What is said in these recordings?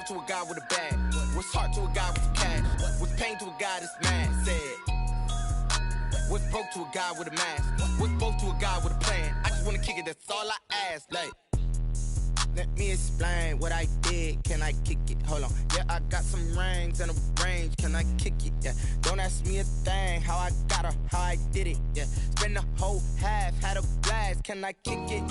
love to a guy with a bag? What's heart to a guy with cash? What's pain to a guy that's mad? Said. What's broke to a guy with a mask? What's both to a guy with a plan? I just wanna kick it, that's all I ask. Like, let me explain what I did. Can I kick it? Hold on. Yeah, I got some rings and a range. Can I kick it? Yeah. Don't ask me a thing. How I got her, how I did it. Yeah. Spend the whole half, had a blast. Can I kick it?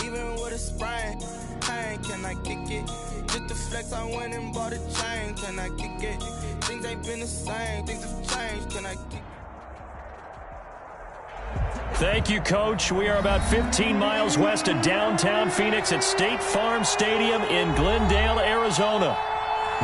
Even with a sprain, pain. Can I kick it? Just to flex, I went and bought a chain. Can I kick it? Things ain't been the same. Things have changed. Can I kick it? Thank you, Coach. We are about 15 miles west of downtown Phoenix at State Farm Stadium in Glendale, Arizona.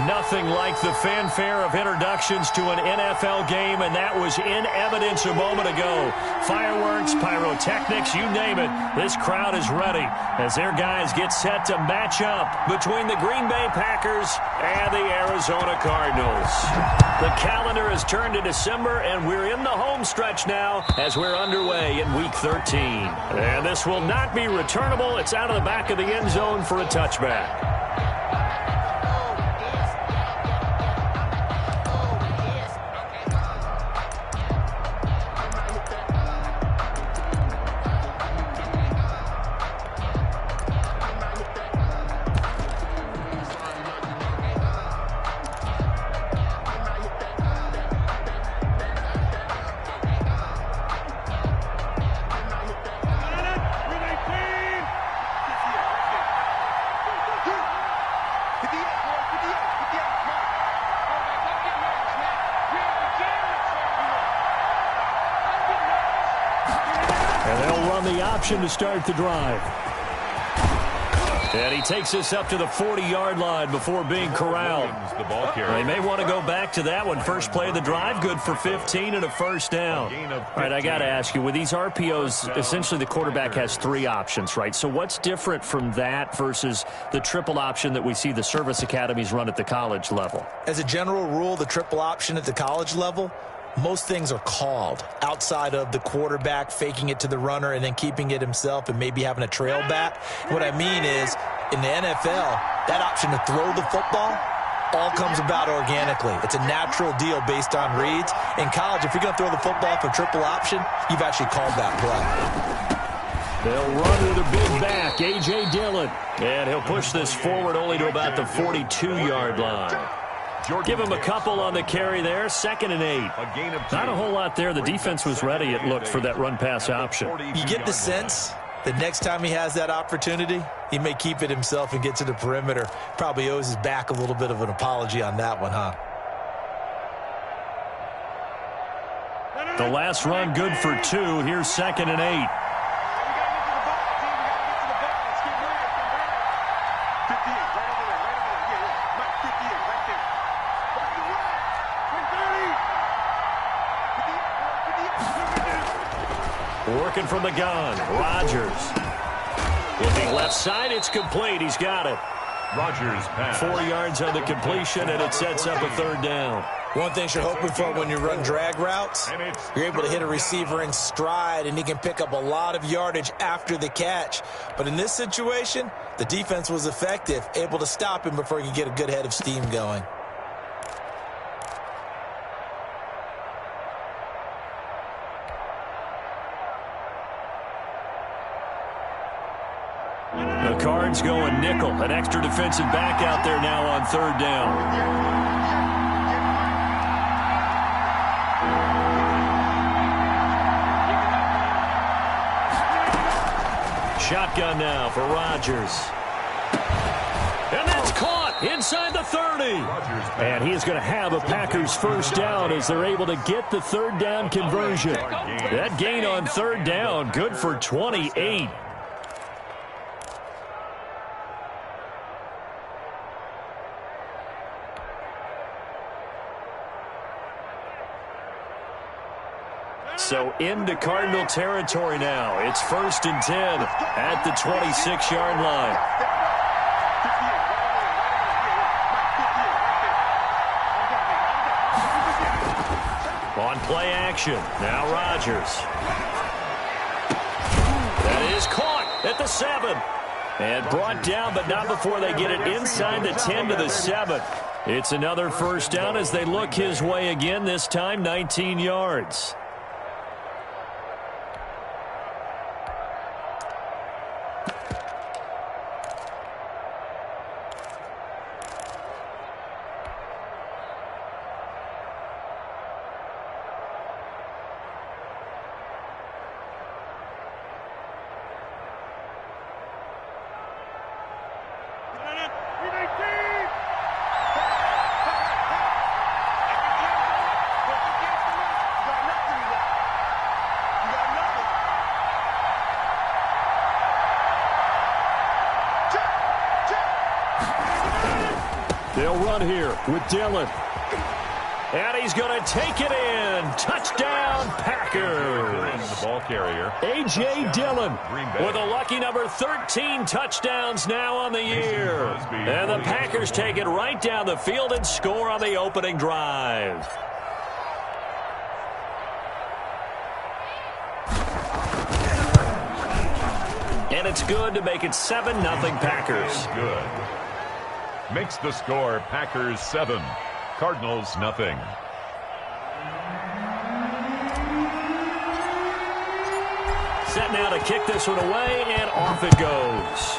Nothing like the fanfare of introductions to an NFL game, and that was in evidence a moment ago. Fireworks, pyrotechnics, you name it. This crowd is ready as their guys get set to match up between the Green Bay Packers and the Arizona Cardinals. The calendar has turned to December, and we're in the home stretch now as we're underway in Week 13. And this will not be returnable. It's out of the back of the end zone for a touchback. To start the drive. And he takes us up to the 40-yard line before being corralled. They may want to go back to that one. First play of the drive, good for 15 and a first down. All right, I got to ask you, with these RPOs, essentially the quarterback has three options, right? So what's different from that versus the triple option that we see the service academies run at the college level? As a general rule, the triple option at the college level, most things are called outside of the quarterback faking it to the runner and then keeping it himself and maybe having a trail back. What I mean is, in the NFL, that option to throw the football all comes about organically. It's a natural deal based on reads. In college, if you're going to throw the football for triple option, you've actually called that play. They'll run with a big back, A.J. Dillon. And he'll push this forward only to about the 42-yard line. Give him a couple on the carry there, 2nd and 8. Not a whole lot there. The defense was ready, it looked, for that run-pass option. You get the sense that next time he has that opportunity, he may keep it himself and get to the perimeter. Probably owes his back a little bit of an apology on that one, huh? The last run good for 2. Here's 2nd and 8. Working from the gun, Rodgers. Looking left side, it's complete. He's got it. Rodgers pass. 4 yards on the completion, and it sets up a 3rd down. One thing you're hoping for when you run drag routes, you're able to hit a receiver in stride, and he can pick up a lot of yardage after the catch. But in this situation, the defense was effective, able to stop him before he could get a good head of steam going. The Cards going nickel. An extra defensive back out there now on 3rd down. Shotgun now for Rodgers. And that's caught inside the 30. And he is going to have a Packers first down as they're able to get the 3rd down conversion. That gain on 3rd down, good for 28. So into Cardinal territory now. It's 1st and 10 at the 26-yard line. On play action. Now Rodgers. That is caught at the 7. And brought down, but not before they get it inside the 10 to the 7. It's another first down as they look his way again, this time 19 yards. They'll run here with Dillon. And he's going to take it in. Touchdown, Packers. The ball carrier. A.J. Dillon with a lucky number 13 touchdowns now on the year. And the Packers take it right down the field and score on the opening drive. And it's good to make it 7-0 Packers. Good. Makes the score Packers 7, Cardinals nothing. Set now to kick this one away, and off it goes.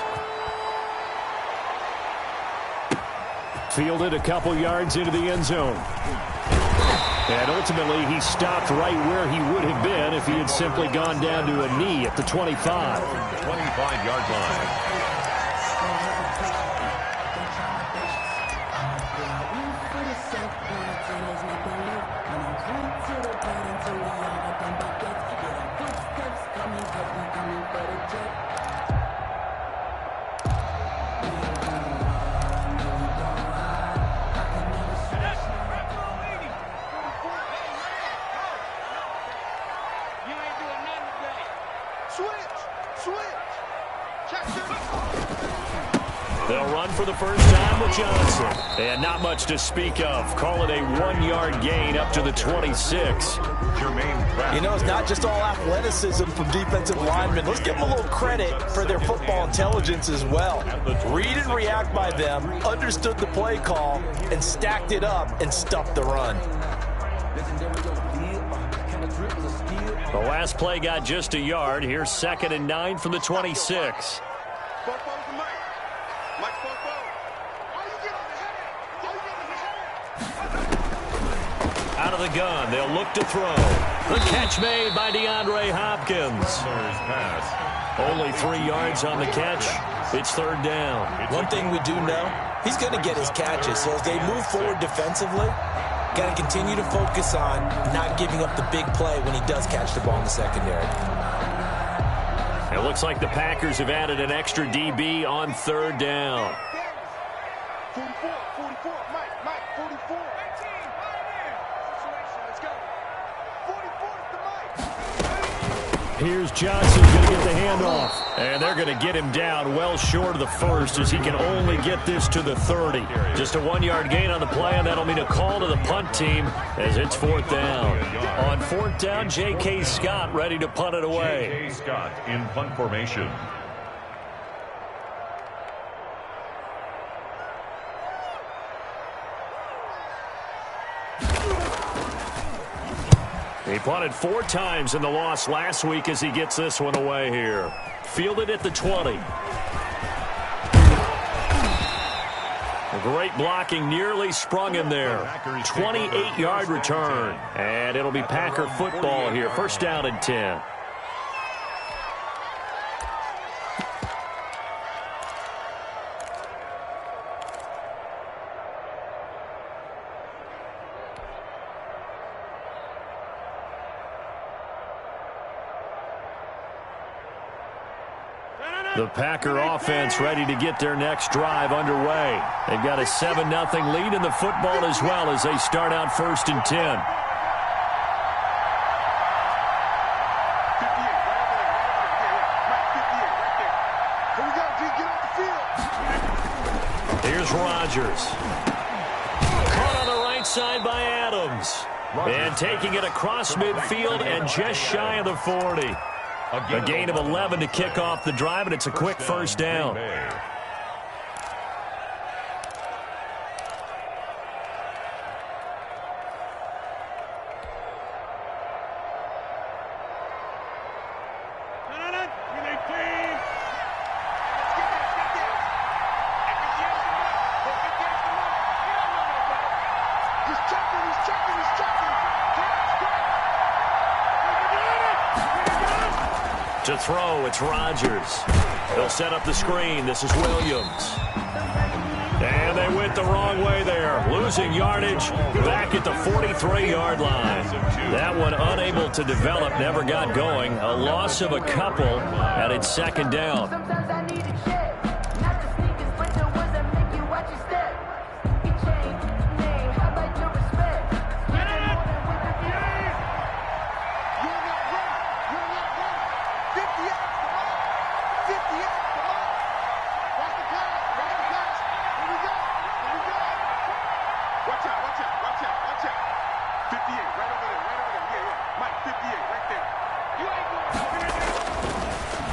Fielded a couple yards into the end zone. And ultimately, he stopped right where he would have been if he had simply gone down to a knee at the 25. 25-yard line. They'll run for the first time with Johnson. And not much to speak of. Call it a 1-yard gain up to the 26. You know, it's not just all athleticism from defensive linemen. Let's give them a little credit for their football intelligence as well. Read and react by them, understood the play call, and stacked it up and stuffed the run. The last play got just a yard. Here's 2nd and 9 from the 26. Out of the gun, they'll look to throw. The catch made by DeAndre Hopkins. Only 3 yards on the catch. It's 3rd down. One thing we do know, he's going to get his catches. So as they move forward defensively, got to continue to focus on not giving up the big play when he does catch the ball in the secondary. It looks like the Packers have added an extra DB on 3rd down. 44, Mike, 44. Let's go. 44 to Mike. Here's Johnson going to get the handoff. And they're going to get him down well short of the first as he can only get this to the 30. Just a 1-yard gain on the play, and that'll mean a call to the punt team as it's 4th down. On 4th down, J.K. Scott ready to punt it away. J.K. Scott in punt formation. He punted 4 times in the loss last week as he gets this one away here. Fielded at the 20. Great blocking, nearly sprung him there. 28-yard return. And it'll be Packer football here. 1st down and 10. The Packer offense ready to get their next drive underway. They've got a 7-0 lead in the football as well as they start out 1st and 10. Here's Rodgers. Caught on the right side by Adams. And taking it across midfield and just shy of the 40. A gain of 11 to kick off the drive, and it's a quick first down. To throw, it's Rodgers. They'll set up the screen. This is Williams. And they went the wrong way there. Losing yardage back at the 43-yard line. That one unable to develop, never got going. A loss of a couple, and it's second down.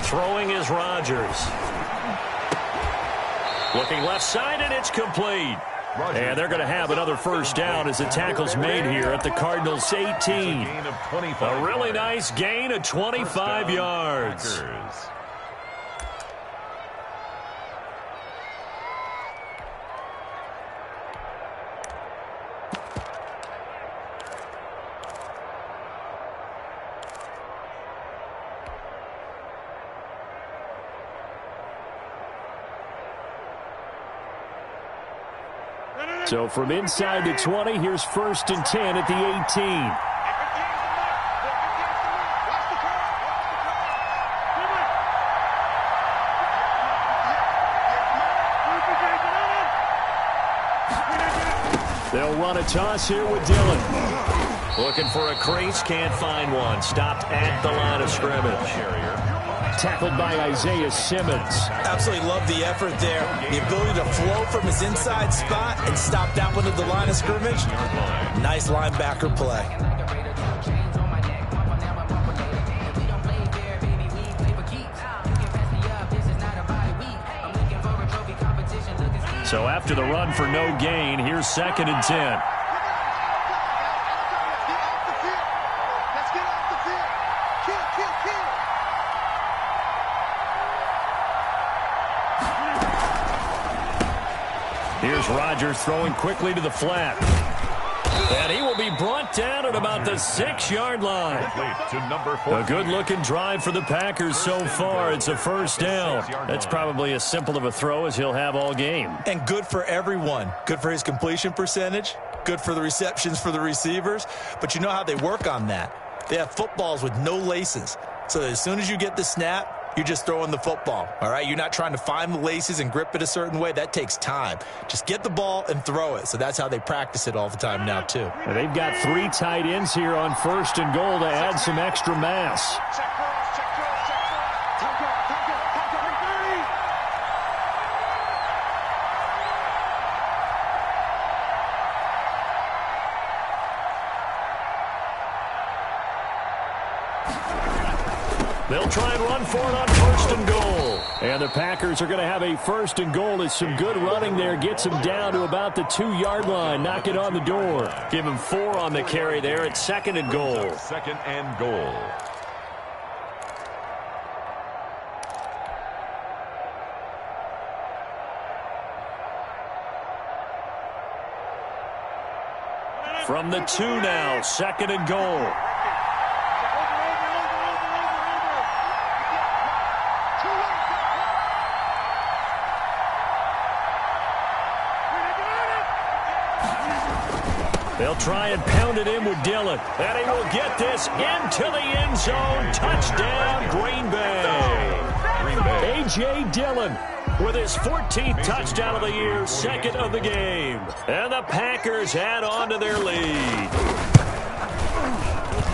Throwing is Rodgers. Looking left side, and it's complete. And they're going to have another first down as the tackle's made here at the Cardinals' 18. A really nice gain of 25 yards. So from inside the 20, here's 1st and 10 at the 18. They'll run a toss here with Dillon. Looking for a crease, can't find one. Stopped at the line of scrimmage. Tackled by Isaiah Simmons. Absolutely love the effort there. The ability to flow from his inside spot and stop that one at the line of scrimmage. Nice linebacker play. So after the run for no gain, here's 2nd and 10. Here's Rodgers throwing quickly to the flat. And he will be brought down at about the 6-yard line. A good-looking drive for the Packers so far. It's a first down. That's probably as simple of a throw as he'll have all game. And good for everyone. Good for his completion percentage. Good for the receptions for the receivers. But you know how they work on that. They have footballs with no laces. So as soon as you get the snap, you're just throwing the football, all right? You're not trying to find the laces and grip it a certain way. That takes time. Just get the ball and throw it. So that's how they practice it all the time now, too. And they've got 3 tight ends here on 1st and goal to add some extra mass. They'll try and run for it on 1st and goal. And the Packers are going to have a 1st and goal. It's some good running there. Gets them down to about the 2-yard line. Knock it on the door. Give him 4 on the carry there at 2nd and goal. 2nd and goal. From the 2 now, 2nd and goal. They'll try and pound it in with Dillon. And he will get this into the end zone. Touchdown, Green Bay. A.J. Dillon with his 14th touchdown of the year, 2nd of the game. And the Packers add on to their lead.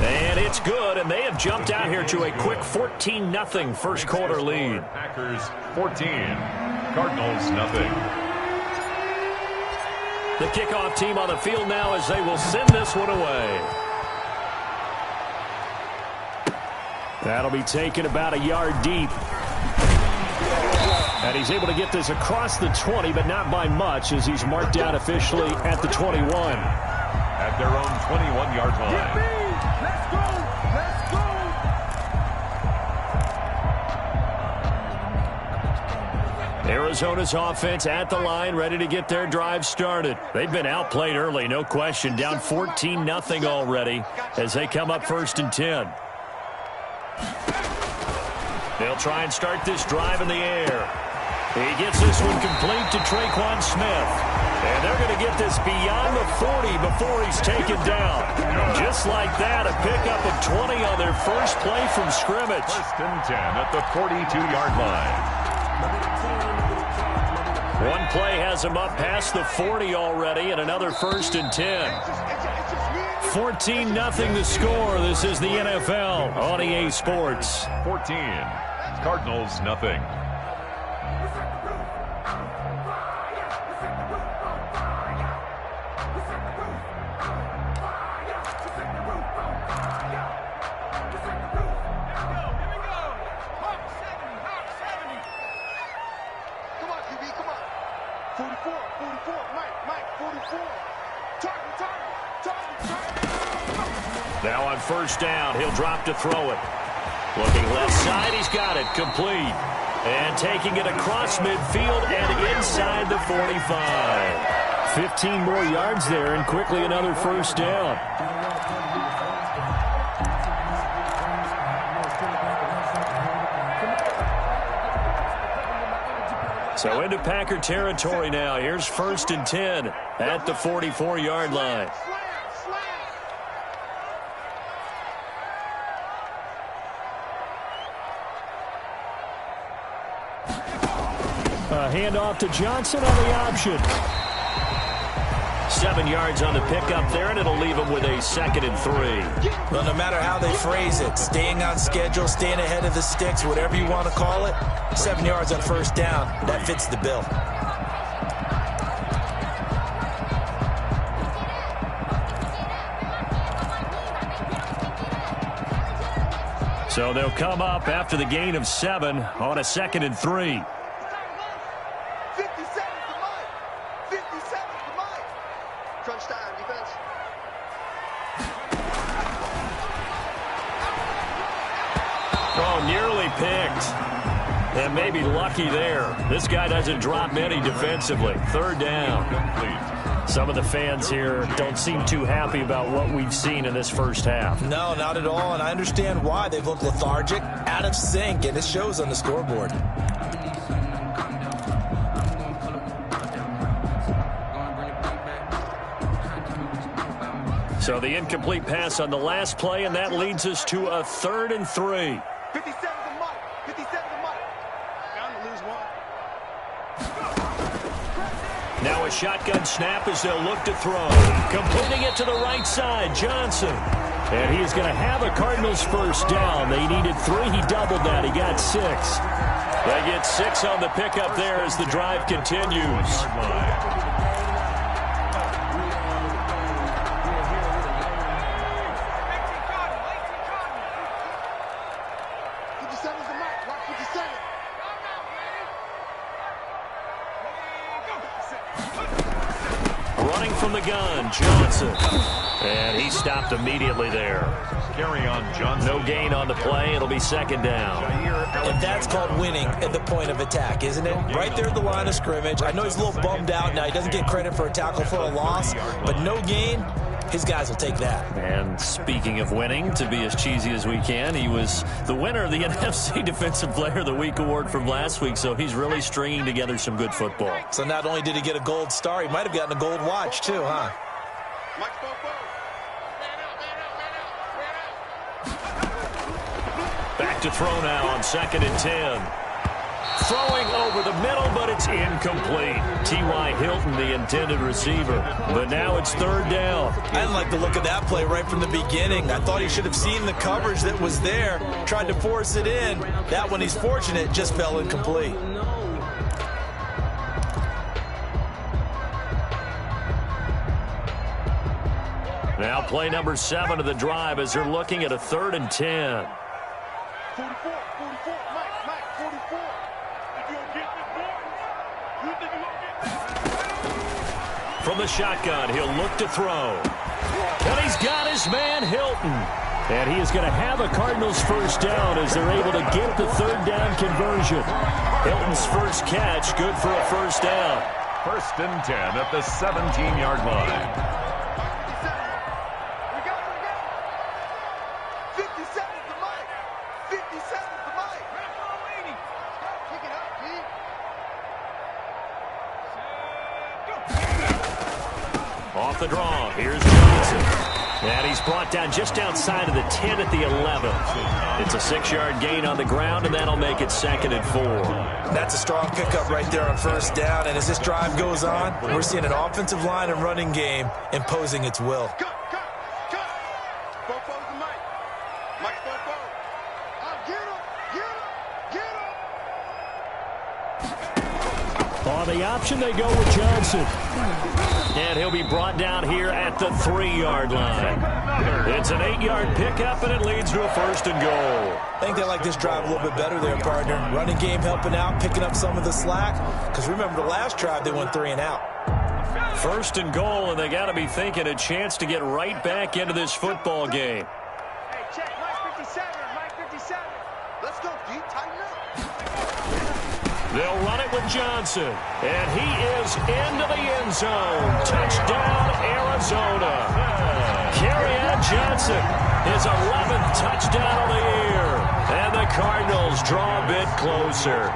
And it's good, and they have jumped out here to a quick 14-0 first quarter lead. Packers 14, Cardinals nothing. The kickoff team on the field now as they will send this one away. That'll be taken about a yard deep. And he's able to get this across the 20, but not by much, as he's marked down officially at the 21. At their own 21-yard line. Let's go. Let's go. Arizona's offense at the line, ready to get their drive started. They've been outplayed early, no question. Down 14-0 already as they come up 1st and 10. They'll try and start this drive in the air. He gets this one complete to Traquan Smith. And they're going to get this beyond the 40 before he's taken down. Just like that, a pickup of 20 on their first play from scrimmage. 1st and 10 at the 42-yard line. One play has him up past the 40 already, and another 1st and 10. 14-0 the score. This is the NFL on EA Sports. 14. Cardinals, nothing. Now on 1st down, he'll drop to throw it. Looking left side, he's got it, complete. And taking it across midfield and inside the 45. 15 more yards there, and quickly another 1st down. So into Packer territory now. Here's 1st and 10 at the 44-yard line. A handoff to Johnson on the option. 7 yards on the pickup there, and it'll leave him with a 2nd and 3. Well, no matter how they phrase it, staying on schedule, staying ahead of the sticks, whatever you want to call it, 7 yards on 1st down, that fits the bill. So they'll come up after the gain of 7 on a 2nd and 3. And maybe lucky there. This guy doesn't drop many defensively. 3rd down. Some of the fans here don't seem too happy about what we've seen in this first half. No, not at all, and I understand why. They've looked lethargic, out of sync, and it shows on the scoreboard. So the incomplete pass on the last play, and that leads us to a 3rd and 3. 57 to Mike. 57 to Mike. Bound to lose one. Now a shotgun snap as they'll look to throw. Completing it to the right side, Johnson. And he's going to have a Cardinals 1st down. They needed 3. He doubled that. He got 6. They get 6 on the pickup there as the drive continues. Running from the gun, Johnson. And he stopped immediately there. Carry on, Johnson. No gain on the play. It'll be 2nd down. And that's called winning at the point of attack, isn't it? Right there at the line of scrimmage. I know he's a little bummed out now. He doesn't get credit for a tackle for a loss, but no gain, his guys will take that. And speaking of winning, to be as cheesy as we can, he was the winner of the NFC Defensive Player of the Week award from last week, so he's really stringing together some good football. So not only did he get a gold star, he might have gotten a gold watch too, huh? Back to throw now on 2nd and 10. Throwing over the middle, but it's incomplete. T.Y. Hilton, the intended receiver. But now it's 3rd down. I didn't like the look of that play right from the beginning. I thought he should have seen the coverage that was there, tried to force it in. That one, he's fortunate, just fell incomplete. Now play number 7 of the drive as they're looking at a 3rd and 10. 44, Mike, 44. If you don't get this boy, you think you're going to get this? From the shotgun, he'll look to throw. And he's got his man, Hilton. And he is going to have a Cardinals first down as they're able to get the third down conversion. Hilton's first catch, good for a first down. 1st and 10 at the 17-yard line. 57's the mic. 57's the mic. Pick it up, G. Off the draw, here's Johnson. And he's brought down just outside of the 10 at the 11. It's a 6-yard gain on the ground, and that'll make it 2nd and 4. That's a strong pickup right there on first down. And as this drive goes on, we're seeing an offensive line and running game imposing its will. Cut. Bofo's the mic. Mike Bofo. Get him. On the option, they go with Johnson. And he'll be brought down here at the 3-yard line. It's an 8-yard pickup, and it leads to a 1st and goal. I think they like this drive a little bit better there, partner. Running game helping out, picking up some of the slack. Because remember, the last drive, they went 3 and out. 1st and goal, and they got to be thinking a chance to get right back into this football game. Hey, check. Mike 57. Let's go, D. Tighten up. They'll run it with Johnson, and he is into the end zone. Touchdown, Arizona. Kerryon Johnson, his 11th touchdown of the year. And the Cardinals draw a bit closer.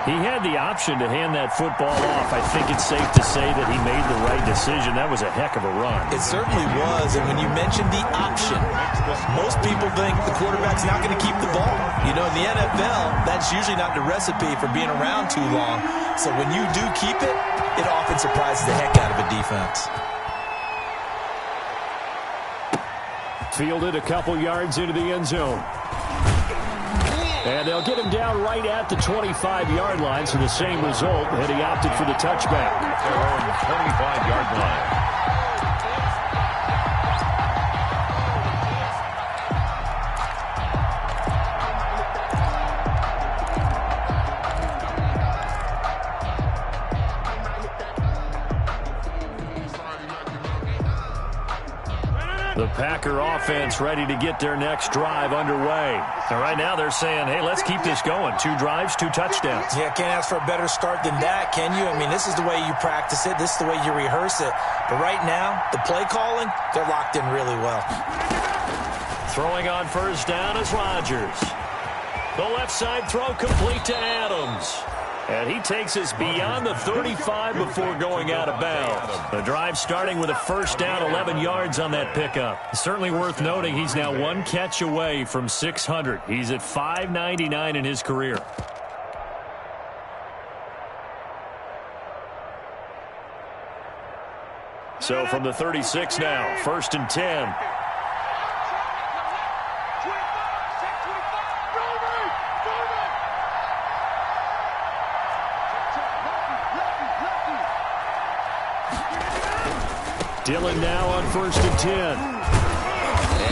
He had the option to hand that football off. I think it's safe to say that he made the right decision. That was a heck of a run. It certainly was, and when you mentioned the option, most people think the quarterback's not going to keep the ball. You know, in the NFL, that's usually not the recipe for being around too long. So when you do keep it, it often surprises the heck out of a defense. Fielded a couple yards into the end zone. And they'll get him down right at the 25-yard line, so the same result, and he opted for the touchback. Their own 25-yard line. The Packer offense ready to get their next drive underway. And right now they're saying, hey, let's keep this going. 2 drives, 2 touchdowns. Yeah, can't ask for a better start than that, can you? I mean, this is the way you practice it. This is the way you rehearse it. But right now, the play calling, they're locked in really well. Throwing on first down is Rodgers. The left side throw complete to Adams. And he takes us beyond the 35 before going out of bounds. The drive starting with a first down, 11 yards on that pickup. Certainly worth noting he's now 1 catch away from 600. He's at 599 in his career. So from the 36 now, 1st and 10. Dillon now on 1st and 10.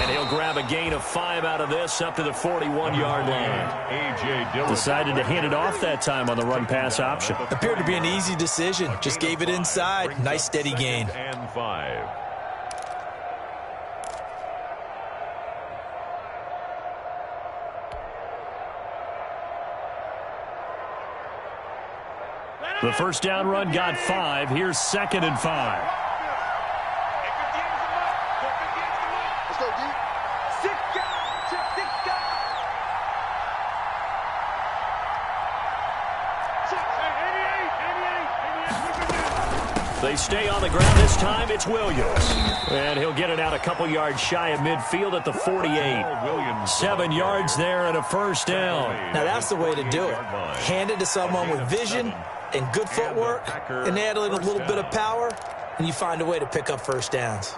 And he'll grab a gain of 5 out of this up to the 41-yard line. A.J. Dillon Decided to hand it off that time on the run-pass option. Appeared to be an easy decision. Just gave it inside. Nice steady gain. and 5. The first down run got 5. Here's 2nd and 5. Let's go, D. 6 guys. They stay on the ground this time. It's Williams. And he'll get it out a couple yards shy of midfield at the 48. 7 yards there and a first down. Now that's the way to do it. Hand it to someone with vision and good footwork, and add a little bit of power, and you find a way to pick up first downs.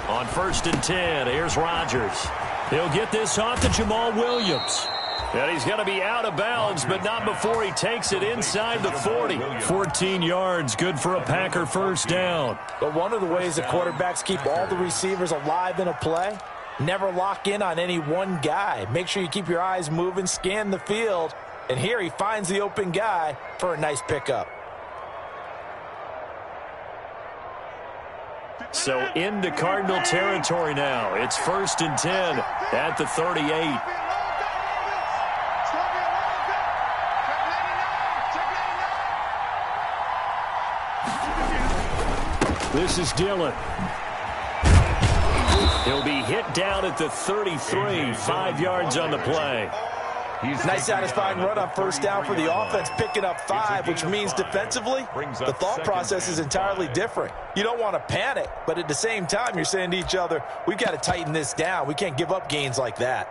On 1st and 10, here's Rodgers. He'll get this off to Jamal Williams. And he's going to be out of bounds, but not before he takes it inside the 40. 14 yards, good for a Packer first down. But one of the ways the quarterbacks keep all the receivers alive in a play, never lock in on any one guy. Make sure you keep your eyes moving, scan the field. And here he finds the open guy for a nice pickup. So into Cardinal territory now. It's 1st and 10 at the 38. This is Dillon. He'll be hit down at the 33, 5 yards on the play. Nice satisfying run on first down for the offense, picking up 5, which means defensively, the thought process is entirely different. You don't want to panic, but at the same time, you're saying to each other, we've got to tighten this down. We can't give up gains like that.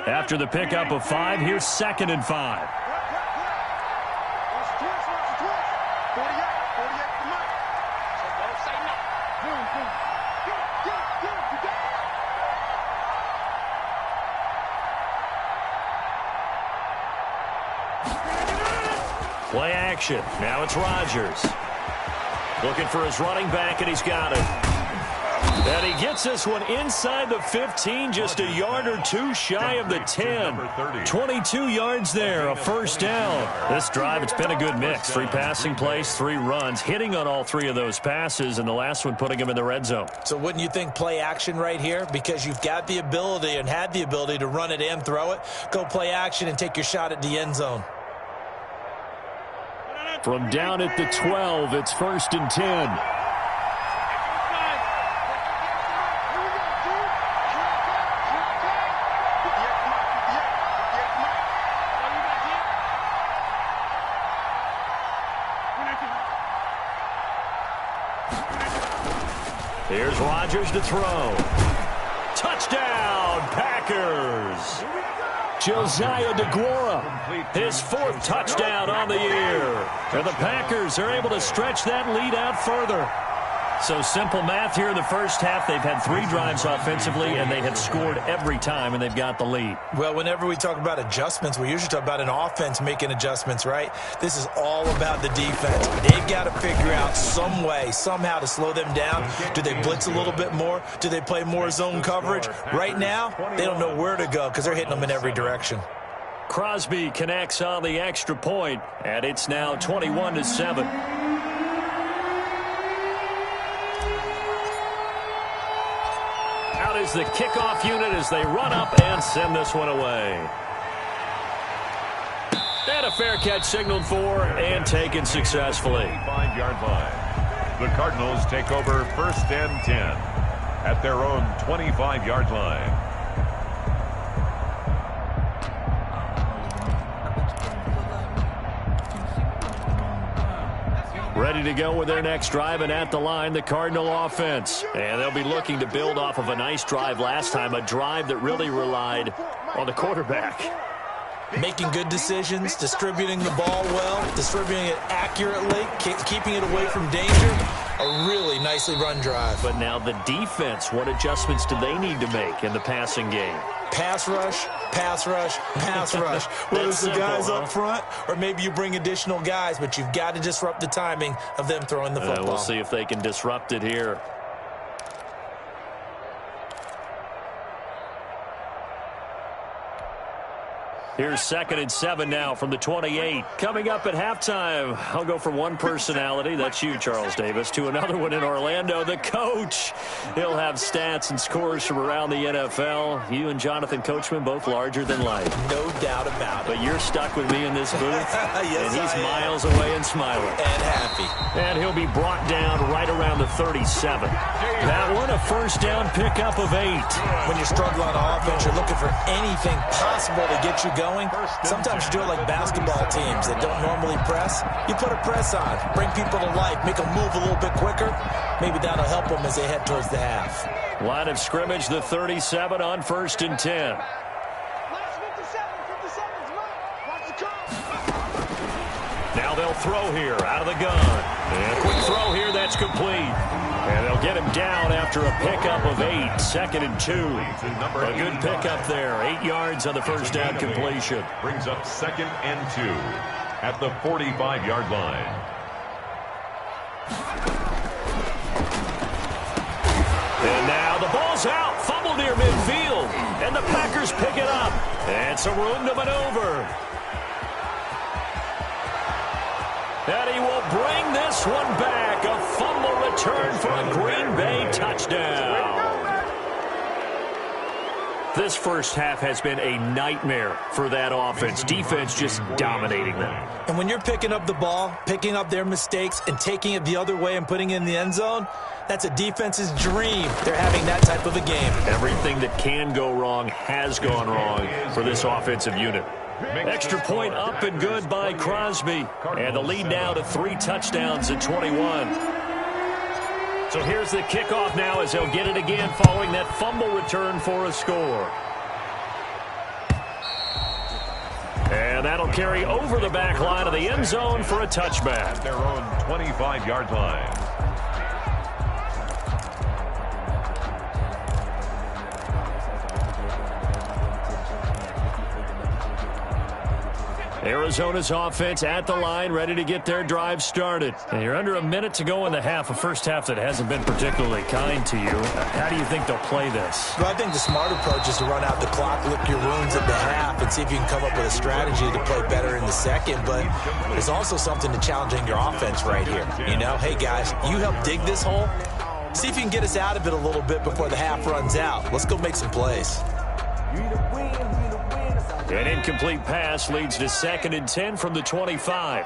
After the pickup of 5, here's 2nd and 5. Play action. Now it's Rodgers. Looking for his running back, and he's got it. And he gets this one inside the 15, just a yard or two shy of the 10. 22 yards there, a first down. This drive, it's been a good mix. 3 passing plays, 3 runs, hitting on all 3 of those passes, and the last one putting him in the red zone. So wouldn't you think play action right here? Because you've got the ability and had the ability to run it and throw it. Go play action and take your shot at the end zone. From down at the 12, it's 1st and 10. Here's Rodgers to throw. Touchdown, Packers! Josiah DeGuara, his 4th touchdown on the year. And the Packers are able to stretch that lead out further. So simple math here in the first half. They've had 3 drives offensively, and they have scored every time, and they've got the lead. Well, whenever we talk about adjustments, we usually talk about an offense making adjustments, right? This is all about the defense. They've got to figure out some way, somehow to slow them down. Do they blitz a little bit more? Do they play more zone coverage? Right now, they don't know where to go because they're hitting them in every direction. Crosby connects on the extra point, and it's now 21-7. Out is the kickoff unit as they run up and send this one away. And a fair catch signaled for and taken successfully. 5-yard line. The Cardinals take over 1st and 10 at their own 25-yard line. Ready to go with their next drive, and at the line, the Cardinal offense. And they'll be looking to build off of a nice drive last time, a drive that really relied on the quarterback. Making good decisions, distributing the ball well, distributing it accurately, keeping it away from danger. A really nicely run drive. But now the defense, what adjustments do they need to make in the passing game? Pass rush, pass rush, pass rush. Whether it's the guys up front or maybe you bring additional guys, but you've got to disrupt the timing of them throwing the football. We'll see if they can disrupt it here. Here's 2nd and 7 now from the 28. Coming up at halftime, I'll go from one personality, that's you, Charles Davis, to another one in Orlando, the coach. He'll have stats and scores from around the NFL. You and Jonathan Coachman, both larger than life. No doubt about it. But you're stuck with me in this booth, yes, and he's miles away and smiling. And happy. And he'll be brought down right around the 37. That one, a first down pickup of 8. When you struggle on offense, you're looking for anything possible to get you going. Sometimes you do it like basketball teams that don't normally press. You put a press on, bring people to life, make them move a little bit quicker. Maybe that'll help them as they head towards the half. Line of scrimmage, the 37 on 1st and 10. Now they'll throw here out of the gun. And a quick throw here, that's complete. And they'll get him down after a pickup of 8, 2nd and 2. A good pickup there, 8 yards on the first down completion. Brings up 2nd and 2 at the 45-yard line. And now the ball's out, fumble near midfield, and the Packers pick it up. And some room to maneuver. And he will bring this one back. A fumble return for a Green Bay touchdown. This first half has been a nightmare for that offense. Defense just dominating them. And when you're picking up the ball, picking up their mistakes, and taking it the other way and putting it in the end zone, that's a defense's dream. They're having that type of a game. Everything that can go wrong has gone wrong for this offensive unit. Extra point up and good by Crosby. And the lead now to 3 touchdowns at 21. So here's the kickoff now as they'll get it again following that fumble return for a score. And that'll carry over the back line of the end zone for a touchback. At their own 25-yard line. Arizona's offense at the line, ready to get their drive started. And you're under a minute to go in the half, a first half that hasn't been particularly kind to you. How do you think they'll play this? Well, I think the smart approach is to run out the clock, lick your wounds at the half, and see if you can come up with a strategy to play better in the second. But there's also something to challenging your offense right here. You know, hey, guys, you help dig this hole. See if you can get us out of it a little bit before the half runs out. Let's go make some plays. An incomplete pass leads to 2nd and 10 from the 25.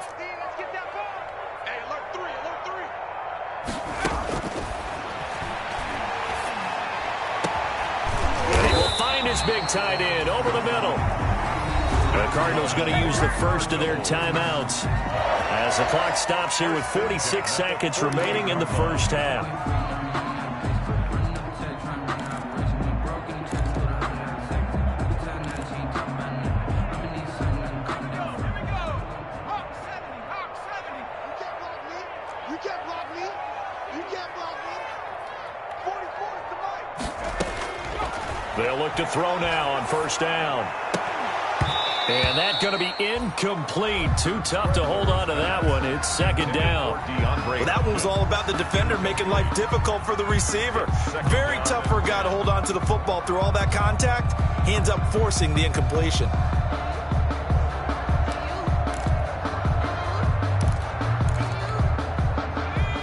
And he will find his big tight end over the middle. The Cardinals going to use the first of their timeouts as the clock stops here with 46 seconds remaining in the first half. They'll look to throw now on first down. And that's going to be incomplete. Too tough to hold on to that one. It's 2nd down. Well, that one was all about the defender making life difficult for the receiver. Very tough for a guy to hold on to the football through all that contact. He ends up forcing the incompletion.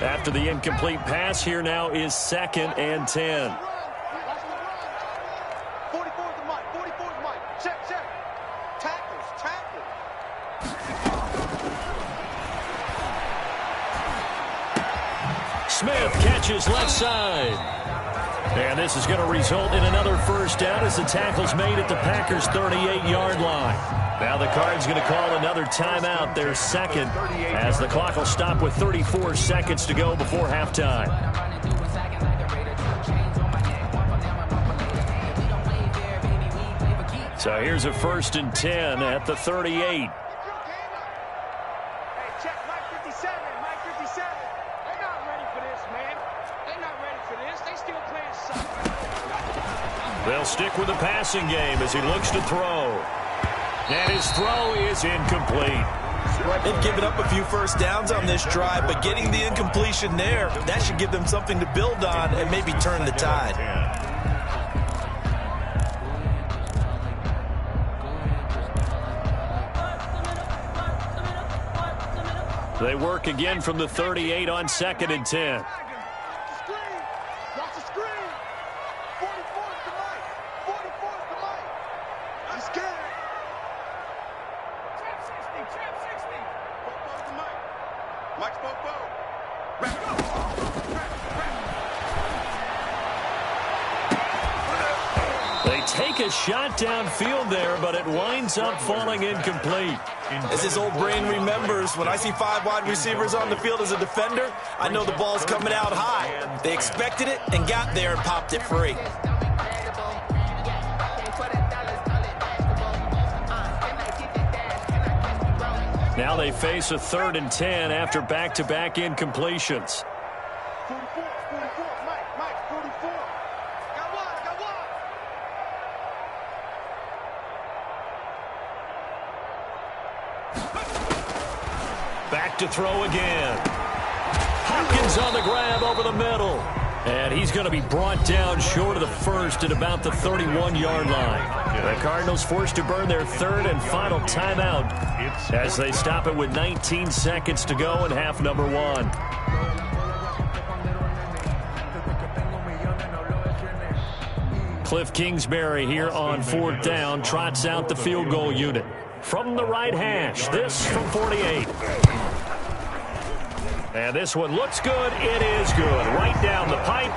After the incomplete pass, here now is 2nd and 10. Smith catches left side. And this is going to result in another first down as the tackle's made at the Packers' 38-yard line. Now the Cards going to call another timeout, their second, as the clock will stop with 34 seconds to go before halftime. So here's a 1st and 10 at the 38. They'll stick with the passing game as he looks to throw. And his throw is incomplete. They've given up a few first downs on this drive, but getting the incompletion there, that should give them something to build on and maybe turn the tide. They work again from the 38 on 2nd and 10. They take a shot downfield there, but it winds up falling incomplete. As his old brain remembers, when I see 5 wide receivers on the field as a defender, I know the ball's coming out high. They expected it and got there and popped it free. Now they face a 3rd and 10 after back-to-back incompletions. 44, 44, Mike, 44. Got one. Back to throw again. Hopkins on the grab over the middle. And he's going to be brought down short of the first at about the 31-yard line. The Cardinals forced to burn their 3rd and final timeout as they stop it with 19 seconds to go in half number 1. Cliff Kingsbury here on 4th down trots out the field goal unit. From the right hash, this from 48. And this one looks good. It is good. Right down the pipe.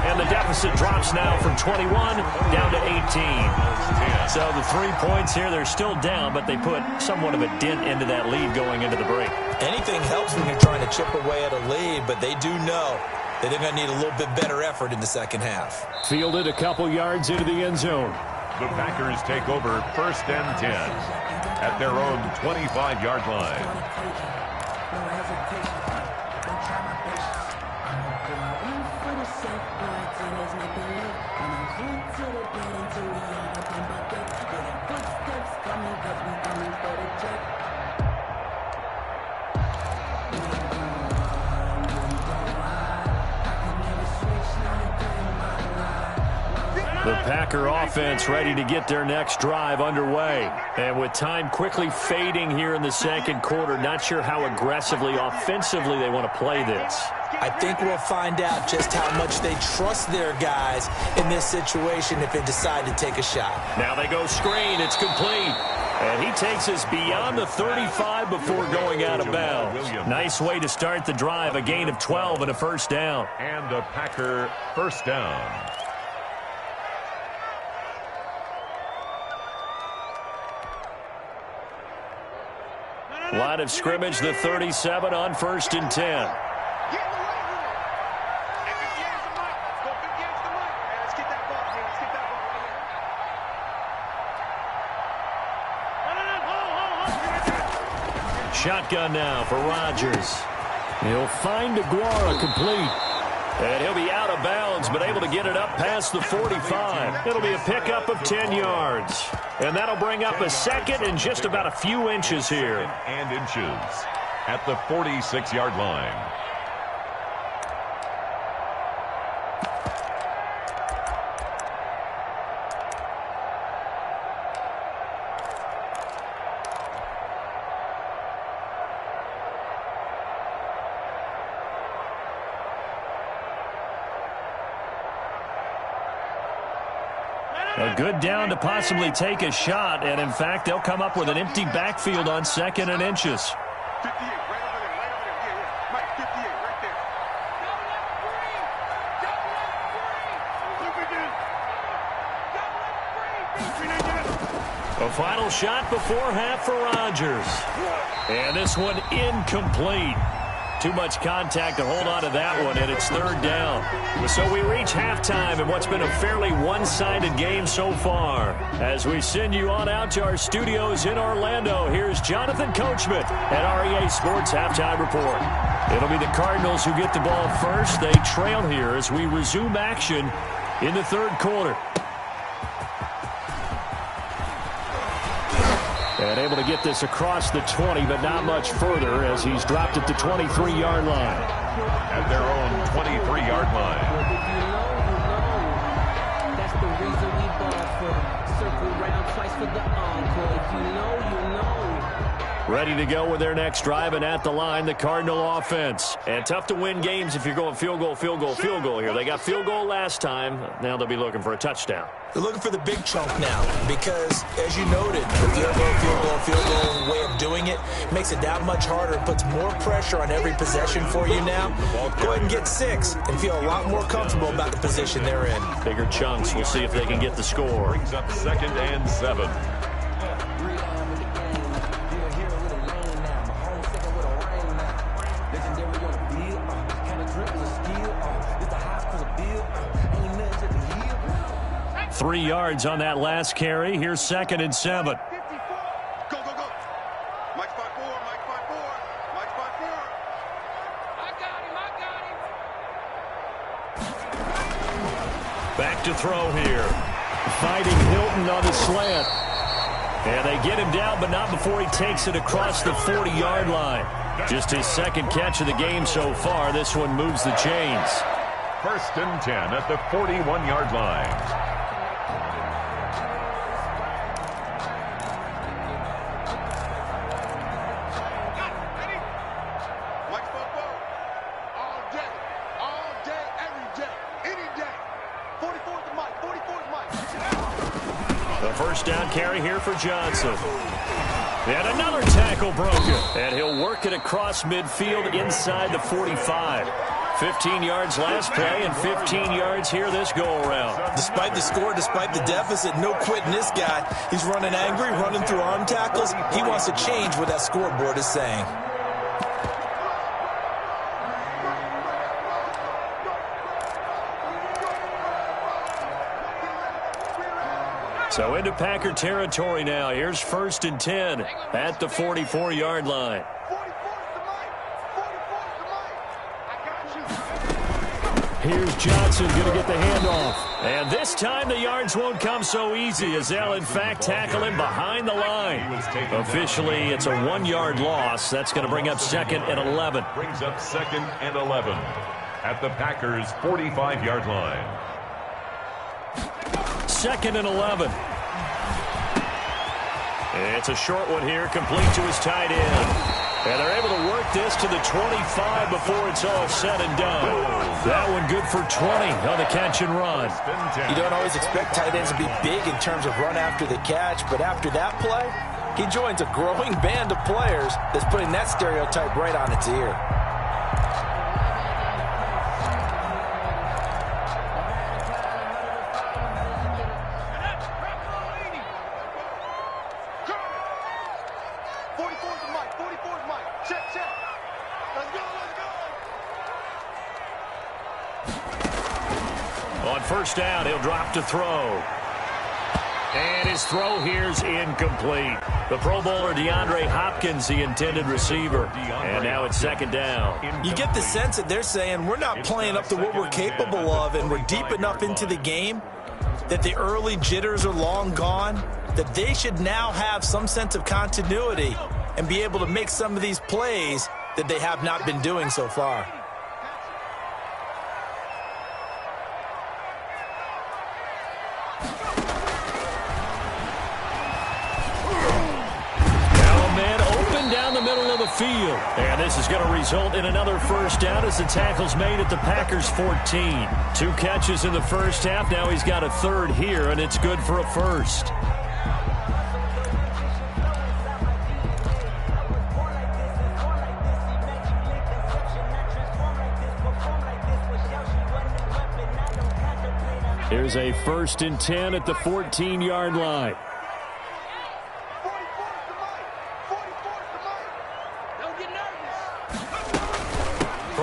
And the deficit drops now from 21 down to 18. So the 3 points here, they're still down, but they put somewhat of a dent into that lead going into the break. Anything helps when you're trying to chip away at a lead, but they do know that they're going to need a little bit better effort in the second half. Fielded a couple yards into the end zone. The Packers take over 1st and 10 at their own 25-yard line. The Packer offense ready to get their next drive underway. And with time quickly fading here in the second quarter, not sure how aggressively, offensively they want to play this. I think we'll find out just how much they trust their guys in this situation if they decide to take a shot. Now they go screen. It's complete. And he takes us beyond the 35 before going out of bounds. Nice way to start the drive. A gain of 12 and a 1st down. And a Packer 1st down. Line of scrimmage, the 37 on 1st and 10. Shotgun now for Rodgers. He'll find Aguara complete. And he'll be out of bounds, but able to get it up past the 45. It'll be a pickup of 10 yards. And that'll bring up a 2nd and just about a few inches here. And inches at the 46-yard line. A good down to possibly take a shot, and in fact, they'll come up with an empty backfield on 2nd and inches. 58, right over there, yeah. Mike, 58, right there. A final shot before half for Rodgers. And this one incomplete. Too much contact to hold on to that one, and it's 3rd down. So we reach halftime in what's been a fairly one-sided game so far. As we send you on out to our studios in Orlando, here's Jonathan Coachman at REA Sports Halftime Report. It'll be the Cardinals who get the ball first. They trail here as we resume action in the 3rd quarter. And able to get this across the 20, but not much further as he's dropped at the 23-yard line. At their own 23-yard line. That's the reason we ball for. Circle round twice for the encore. If you know, you know. Ready to go with their next drive, and at the line, the Cardinal offense. And tough to win games if you're going field goal, field goal, field goal here. They got field goal last time. Now they'll be looking for a touchdown. They're looking for the big chunk now because, as you noted, the field goal way of doing it makes it that much harder. It puts more pressure on every possession for you now. Go ahead and get 6 and feel a lot more comfortable about the position they're in. Bigger chunks. We'll see if they can get the score. Brings up 2nd and 7. Three yards on that last carry. Here's 2nd and 7. Go, go, go. Mike, spot Mike 5-4. Mike 5-4. I got him. Back to throw here. Fighting Hilton on the slant. And they get him down, but not before he takes it across the 40-yard line. Just his second catch of the game so far. This one moves the chains. 1st and 10 at the 41-yard line. First down carry here for Johnson. And another tackle broken. And he'll work it across midfield inside the 45. 15 yards last play and 15 yards here this go-around. Despite the score, despite the deficit, no quitting this guy. He's running angry, running through arm tackles. He wants to change what that scoreboard is saying. So into Packer territory now. Here's 1st and 10 at the 44-yard line. Here's Johnson going to get the handoff. And this time the yards won't come so easy as they'll, in fact, tackle him behind the line. Officially, it's a 1-yard loss. That's going to bring up 2nd and 11. Brings up 2nd and 11 at the Packers' 45-yard line. 2nd and 11. It's a short one here, complete to his tight end. And they're able to work this to the 25 before it's all said and done. That one good for 20 on the catch and run. You don't always expect tight ends to be big in terms of run after the catch, but after that play, he joins a growing band of players that's putting that stereotype right on its ear. On first down, he'll drop to throw. And his throw here's incomplete. The Pro Bowler DeAndre Hopkins, the intended receiver. And now it's 2nd down. You get the sense that they're saying we're not playing up to what we're capable of, and we're deep enough into the game that the early jitters are long gone, that they should now have some sense of continuity and be able to make some of these plays that they have not been doing so far. Field. And this is going to result in another first down as the tackle's made at the Packers' 14. 2 catches in the first half. Now he's got a third here, and it's good for a first. Here's a 1st and 10 at the 14-yard line.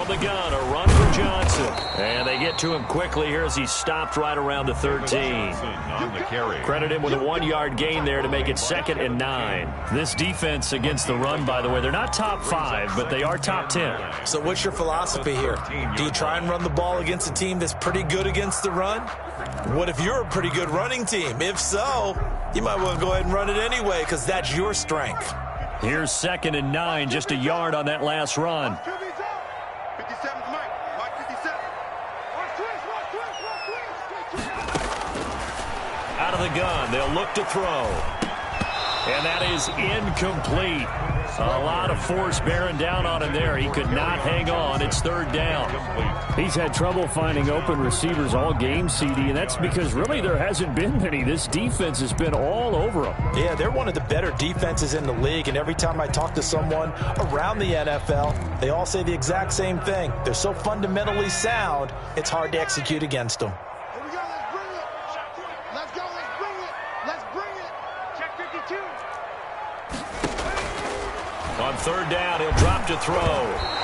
The gun, a run for Johnson. And they get to him quickly here as he stopped right around the 13. Credit him with a 1-yard gain there to make it 2nd and 9. This defense against the run, by the way, they're not top 5, but they are top 10. So what's your philosophy here? Do you try and run the ball against a team that's pretty good against the run? What if you're a pretty good running team? If so, you might want to go ahead and run it anyway because that's your strength. Here's 2nd and 9, just a yard on that last run. Out of the gun, they'll look to throw. And that is incomplete. A lot of force bearing down on him there. He could not hang on. It's 3rd down. He's had trouble finding open receivers all game, CD, and that's because really there hasn't been many. This defense has been all over him. Yeah, they're one of the better defenses in the league, and every time I talk to someone around the NFL, they all say the exact same thing. They're so fundamentally sound, it's hard to execute against them. On third down, he'll drop to throw.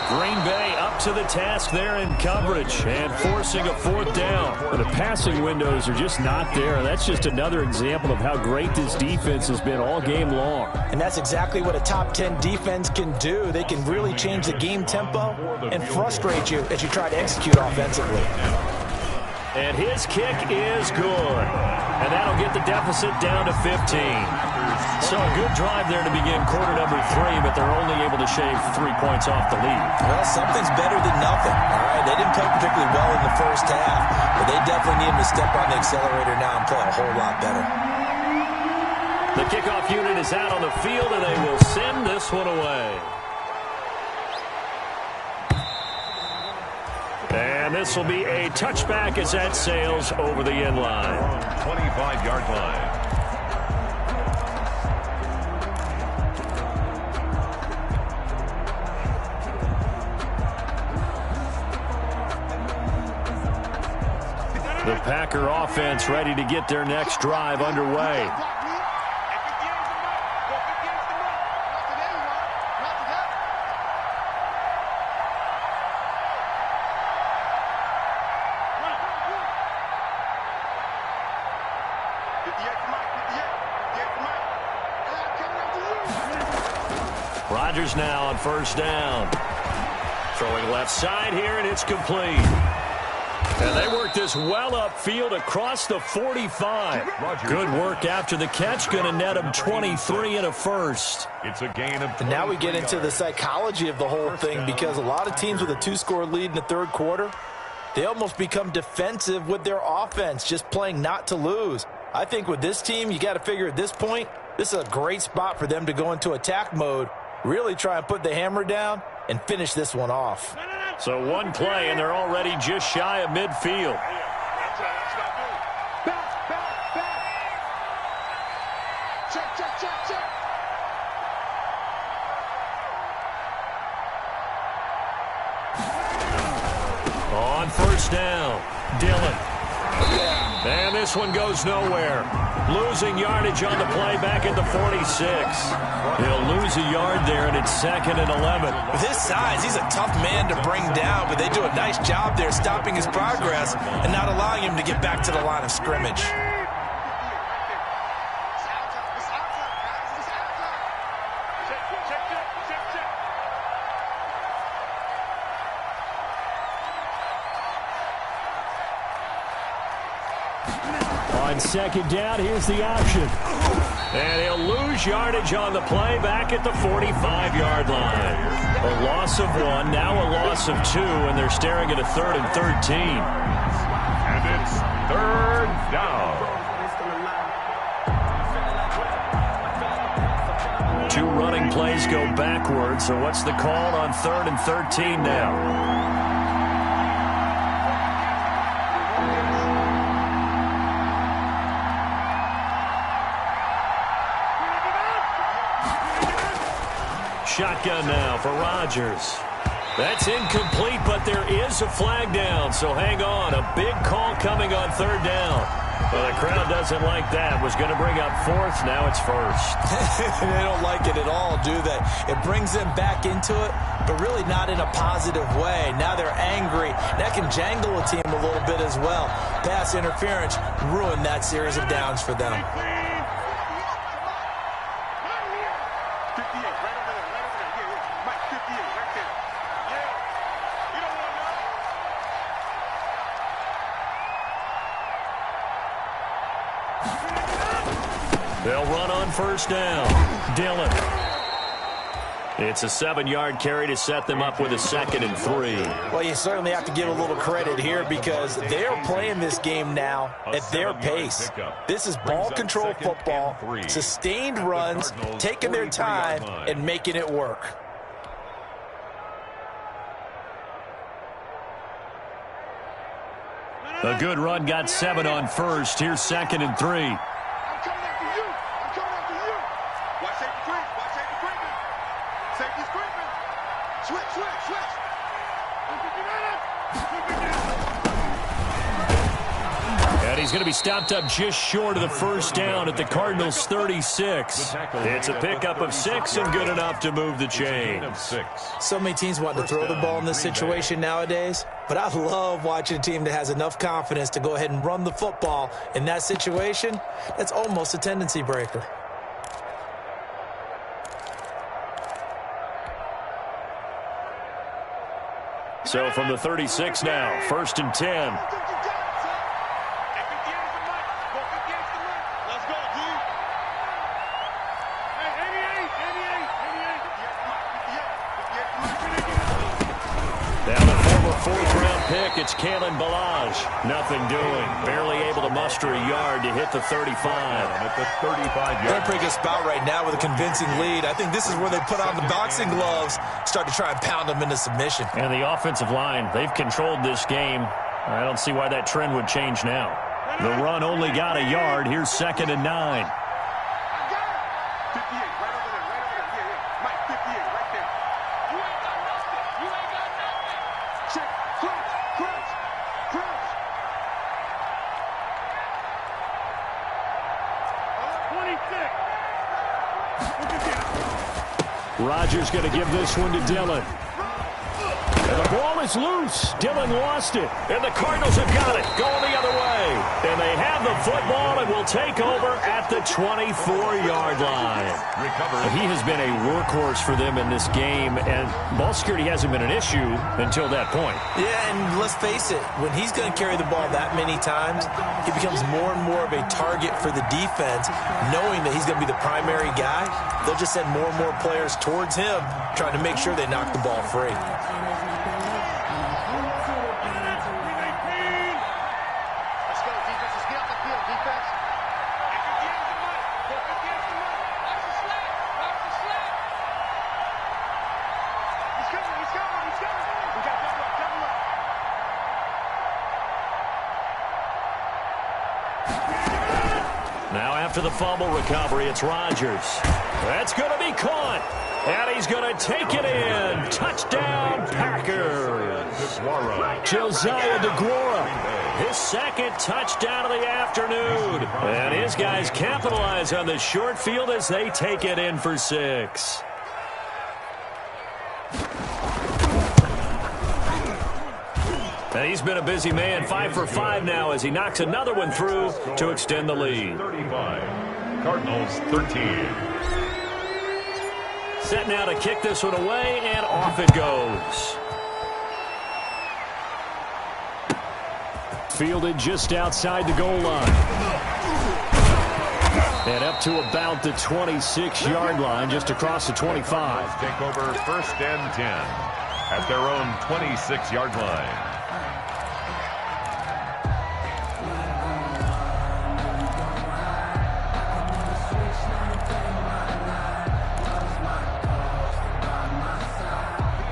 Green Bay up to the task there in coverage and forcing a fourth down. But the passing windows are just not there. That's just another example of how great this defense has been all game long. And that's exactly what a top 10 defense can do. They can really change the game tempo and frustrate you as you try to execute offensively. And his kick is good. And that'll get the deficit down to 15. So a good drive there to begin quarter number 3, but they're only able to shave 3 points off the lead. Well, something's better than nothing, all right? They didn't play particularly well in the first half, but they definitely need them to step on the accelerator now and play a whole lot better. The kickoff unit is out on the field, and they will send this one away. And this will be a touchback as that sails over the end line. 25-yard line. The Packer offense ready to get their next drive underway. Rodgers now on first down. Throwing left side here, and it's complete. And they work this well upfield across the 45. Good work after the catch. Going to net him 23 and a first. It's a gain of 20. And now we get into the psychology of the whole thing, because a lot of teams with a 2-score lead in the third quarter, they almost become defensive with their offense, just playing not to lose. I think with this team, you got to figure at this point, this is a great spot for them to go into attack mode, really try and put the hammer down and finish this one off. So one play, and they're already just shy of midfield. On first down, Dillon. And this one goes nowhere. Losing yardage on the play back at the 46. He'll lose a yard there, and it's 2nd and 11. With his size, he's a tough man to bring down, but they do a nice job there stopping his progress and not allowing him to get back to the line of scrimmage. On second down, here's the option. And he'll lose yardage on the play back at the 45-yard line. A loss of 1, now a loss of 2, and they're staring at a 3rd and 13. And it's 3rd down. 2 running plays go backwards, so what's the call on 3rd and 13 now? Shotgun now for Rodgers. That's incomplete, but there is a flag down, so hang on. A big call coming on 3rd down. Well, the crowd doesn't like that. Was going to bring up 4th, now it's 1st. They don't like it at all, do they? It brings them back into it, but really not in a positive way. Now they're angry. That can jangle a team a little bit as well. Pass interference ruined that series of downs for them. They'll run on first down. Dillon. It's a 7-yard carry to set them up with a 2nd and 3. Well, you certainly have to give a little credit here because they're playing this game now at their pace. This is ball control football, sustained runs, taking their time and making it work. A good run got 7 on first. Here's 2nd and 3. And he's going to be stopped up just short of the first down at the Cardinals' 36. It's a pickup of 6 and good enough to move the chains. So many teams want to throw the ball in this situation nowadays, but I love watching a team that has enough confidence to go ahead and run the football in that situation. That's almost a tendency breaker. So from the 36 now, 1st and 10. Fourth-round pick, it's Kalen Ballage. Nothing doing. Barely able to muster a yard to hit the 35. At the 35-yard. They're in a pretty good spot right now with a convincing lead. I think this is where they put on the boxing gloves, start to try and pound them into submission. And the offensive line, they've controlled this game. I don't see why that trend would change now. The run only got a yard. Here's 2nd and 9. Rodgers going to give this one to Dillon. And the ball is loose. Dillon lost it. And the Cardinals have got it. Going the other way. And they have the football and will take over at the 24-yard line. He has been a workhorse for them in this game, and ball security hasn't been an issue until that point. Yeah, and let's face it, when he's going to carry the ball that many times, he becomes more and more of a target for the defense, knowing that he's going to be the primary guy. They'll just send more and more players towards him, trying to make sure they knock the ball free. Now after the fumble recovery, it's Rodgers. That's going to be caught. And he's going to take it in. Touchdown, Packers. Josiah DeGuara, his 2nd touchdown of the afternoon. And his guys capitalize on the short field as they take it in for 6. And he's been a busy man, 5 for 5 now as he knocks another one through to extend the lead. 35, Cardinals 13. Set now to kick this one away, and off it goes. Fielded just outside the goal line. And up to about the 26-yard line, just across the 25. Take over 1st and 10 at their own 26-yard line.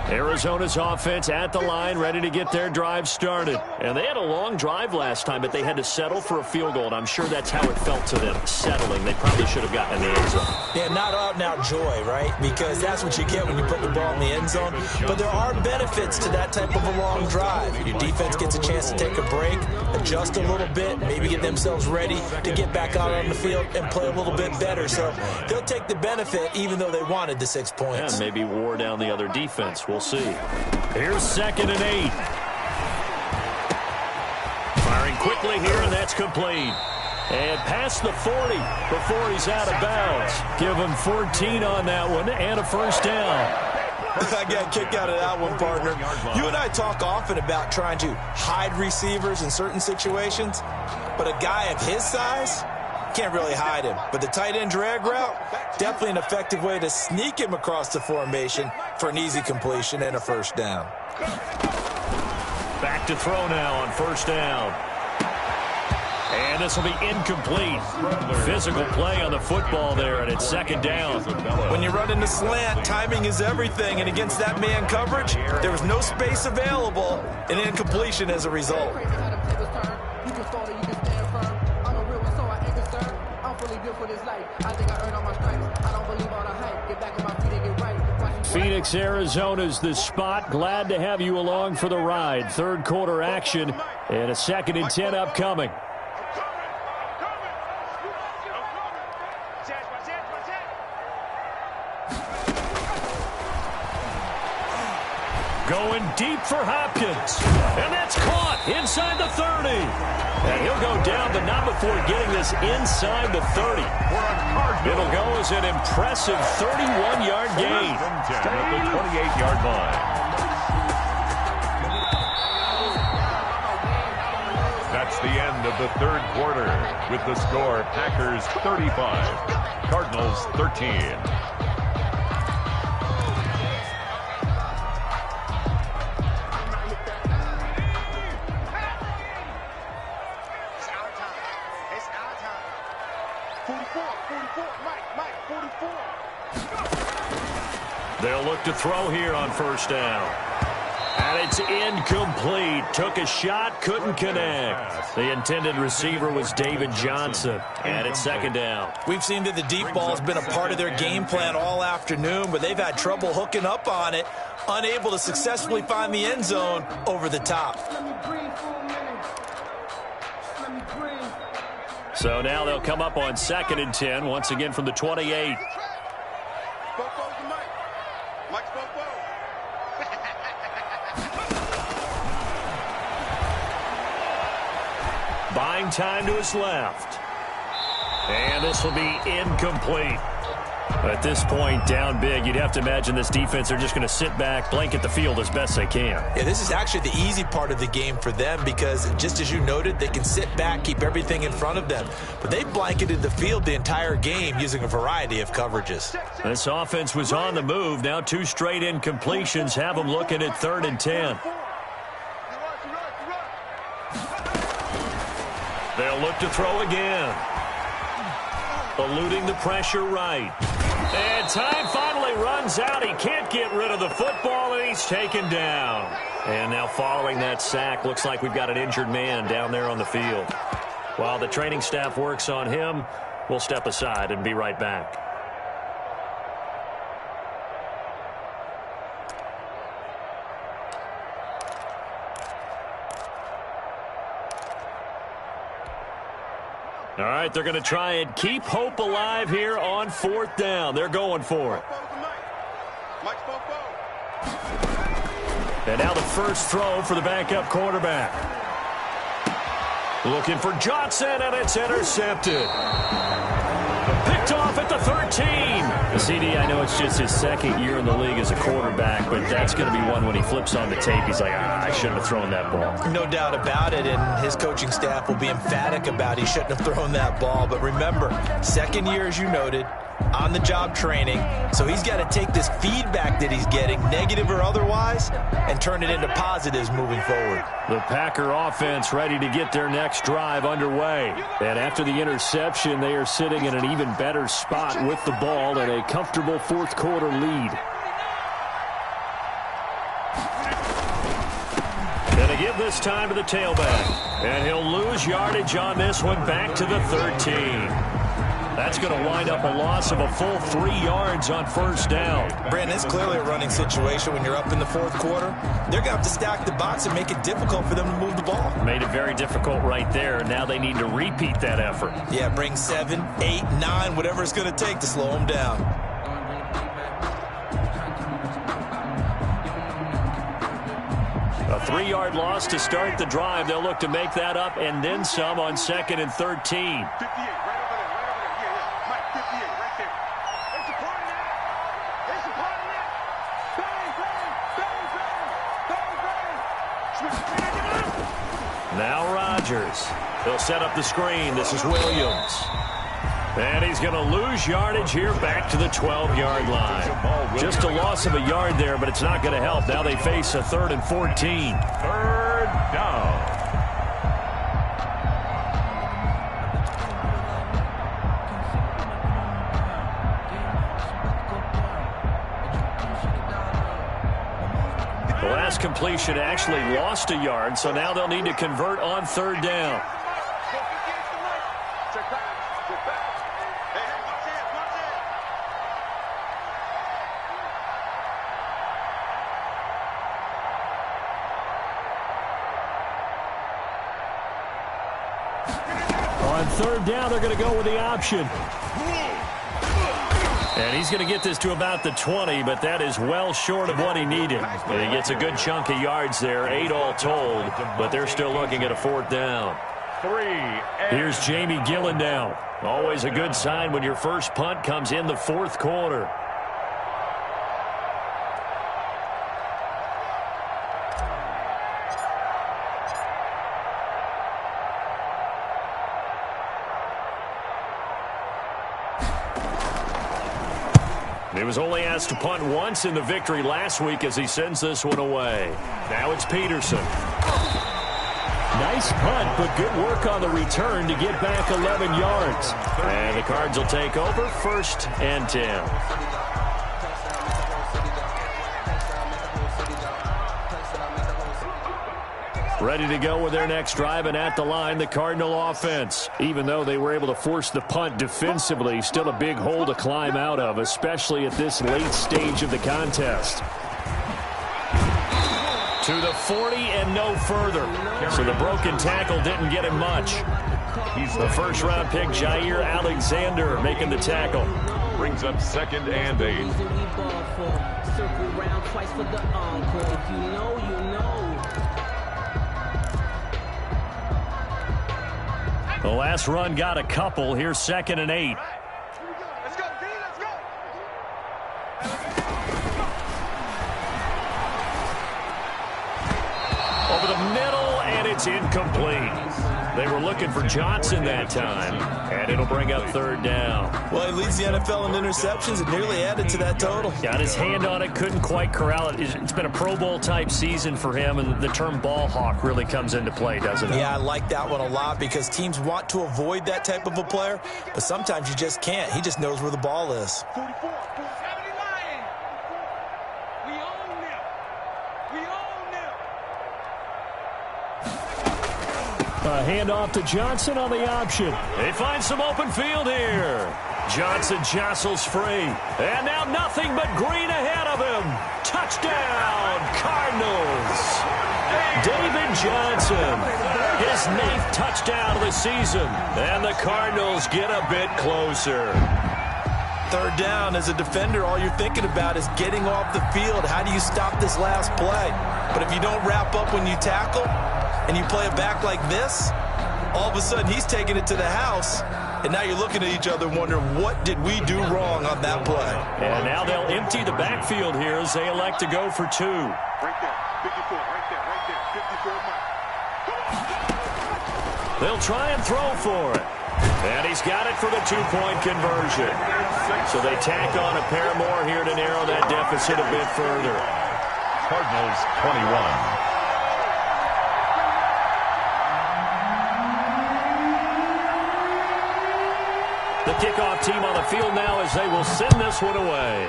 Arizona's offense at the line, ready to get their drive started. And they had a long drive last time, but they had to settle for a field goal, and I'm sure that's how it felt to them, settling. They probably should have gotten in the end zone. Yeah, not out-and-out joy, right? Because that's what you get when you put the ball in the end zone. But there are benefits to that type of a long drive. Your defense gets a chance to take a break, adjust a little bit, maybe get themselves ready to get back out on the field and play a little bit better. So they'll take the benefit even though they wanted the 6 points. And maybe wore down the other defense. We'll see. Here's 2nd and 8. Firing quickly here, and that's complete. And past the 40 before he's out of bounds. Give him 14 on that one and a first down. I got a kick out of that one, partner. You and I talk often about trying to hide receivers in certain situations, but a guy of his size can't really hide him. But the tight end drag route, definitely an effective way to sneak him across the formation for an easy completion and a first down. Back to throw now on first down. And this will be incomplete. Physical play on the football there, and it's 2nd down. When you run into slant, timing is everything, and against that man coverage, there was no space available, and incompletion as a result. Phoenix, Arizona's the spot. Glad to have you along for the ride. 3rd quarter action and a 2nd and 10 upcoming. Going deep for Hopkins. And that's caught inside the 30. And he'll go down, but not before getting this inside the 30. It'll go as an impressive 31-yard gain. At the 28-yard line. That's the end of the third quarter with the score Packers 35, Cardinals 13. They'll look to throw here on first down. And it's incomplete. Took a shot, couldn't connect. The intended receiver was David Johnson. And it's second down. We've seen that the deep ball has been a part of their game plan all afternoon, but they've had trouble hooking up on it, unable to successfully find the end zone over the top. So now they'll come up on 2nd and 10, once again from the 28. Buying time to his left. And this will be incomplete. At this point, down big, you'd have to imagine this defense are just going to sit back, blanket the field as best they can. Yeah, this is actually the easy part of the game for them because, just as you noted, they can sit back, keep everything in front of them. But they blanketed the field the entire game using a variety of coverages. This offense was on the move. Now 2 straight incompletions have them looking at 3rd and 10. They'll look to throw again. Eluding the pressure right. And time finally runs out. He can't get rid of the football, and he's taken down. And now following that sack, looks like we've got an injured man down there on the field. While the training staff works on him, we'll step aside and be right back. All right, they're going to try and keep hope alive here on 4th down. They're going for it. And now the first throw for the backup quarterback. Looking for Johnson, and it's intercepted. Picked off at the 13. CD, I know it's just his 2nd year in the league as a quarterback, but that's going to be one when he flips on the tape. He's like, I shouldn't have thrown that ball. No doubt about it, and his coaching staff will be emphatic about he shouldn't have thrown that ball. But remember, 2nd year, as you noted, on-the-job training, so he's got to take this feedback that he's getting, negative or otherwise, and turn it into positives moving forward. The Packer offense ready to get their next drive underway. And after the interception, they are sitting in an even better spot with the ball and a comfortable 4th quarter lead. Going to give this time to the tailback. And he'll lose yardage on this one back to the 13. That's going to wind up a loss of a full 3 yards on first down. Brandon, it's clearly a running situation when you're up in the 4th quarter. They're going to have to stack the box and make it difficult for them to move the ball. Made it very difficult right there. Now they need to repeat that effort. Yeah, bring 7, 8, 9, whatever it's going to take to slow them down. A 3-yard loss to start the drive. They'll look to make that up and then some on 2nd and 13. Now Rodgers. He'll set up the screen. This is Williams. And he's going to lose yardage here back to the 12-yard line. Just a loss of a yard there, but it's not going to help. Now they face a 3rd and 14. 3rd down. The last completion actually lost a yard, so now they'll need to convert on 3rd down. On 3rd down, they're going to go with the option. And he's going to get this to about the 20, but that is well short of what he needed. And he gets a good chunk of yards there, 8 all told, but they're still looking at a 4th down. Here's Jamie Gillen now. Always a good sign when your first punt comes in the 4th quarter. He was only asked to punt once in the victory last week as he sends this one away. Now it's Peterson. Nice punt, but good work on the return to get back 11 yards. And the Cards will take over 1st and 10. Ready to go with their next drive, and at the line, the Cardinal offense. Even though they were able to force the punt defensively, still a big hole to climb out of, especially at this late stage of the contest. To the 40 and no further. So the broken tackle didn't get him much. He's the first-round pick, Jair Alexander, making the tackle. Brings up 2nd and 8. Circle round twice for the encore. If you know, you know. The last run got a couple. Here's 2nd and 8. Let's go, D, let's go. Over the middle, and it's incomplete. They were looking for Johnson that time, and it'll bring up 3rd down. Well, he leads the NFL in interceptions and nearly added to that total. Got his hand on it, couldn't quite corral it. It's been a Pro Bowl-type season for him, and the term ball hawk really comes into play, doesn't it? Yeah, I like that one a lot because teams want to avoid that type of a player, but sometimes you just can't. He just knows where the ball is. 44, 79. We own them. We own them. A handoff to Johnson on the option. They find some open field here. Johnson jostles free. And now nothing but green ahead of him. Touchdown, Cardinals. David Johnson. His 9th touchdown of the season. And the Cardinals get a bit closer. 3rd down, as a defender, all you're thinking about is getting off the field. How do you stop this last play? But if you don't wrap up when you tackle and you play it back like this, all of a sudden he's taking it to the house, and now you're looking at each other wondering, what did we do wrong on that play? And now they'll empty the backfield here as they elect to go for 2. Right there, 54, right there, 54 mark. They'll try and throw for it. And he's got it for the 2-point conversion. So they tack on a pair more here to narrow that deficit a bit further. Cardinals 21. The kickoff team on the field now as they will send this one away.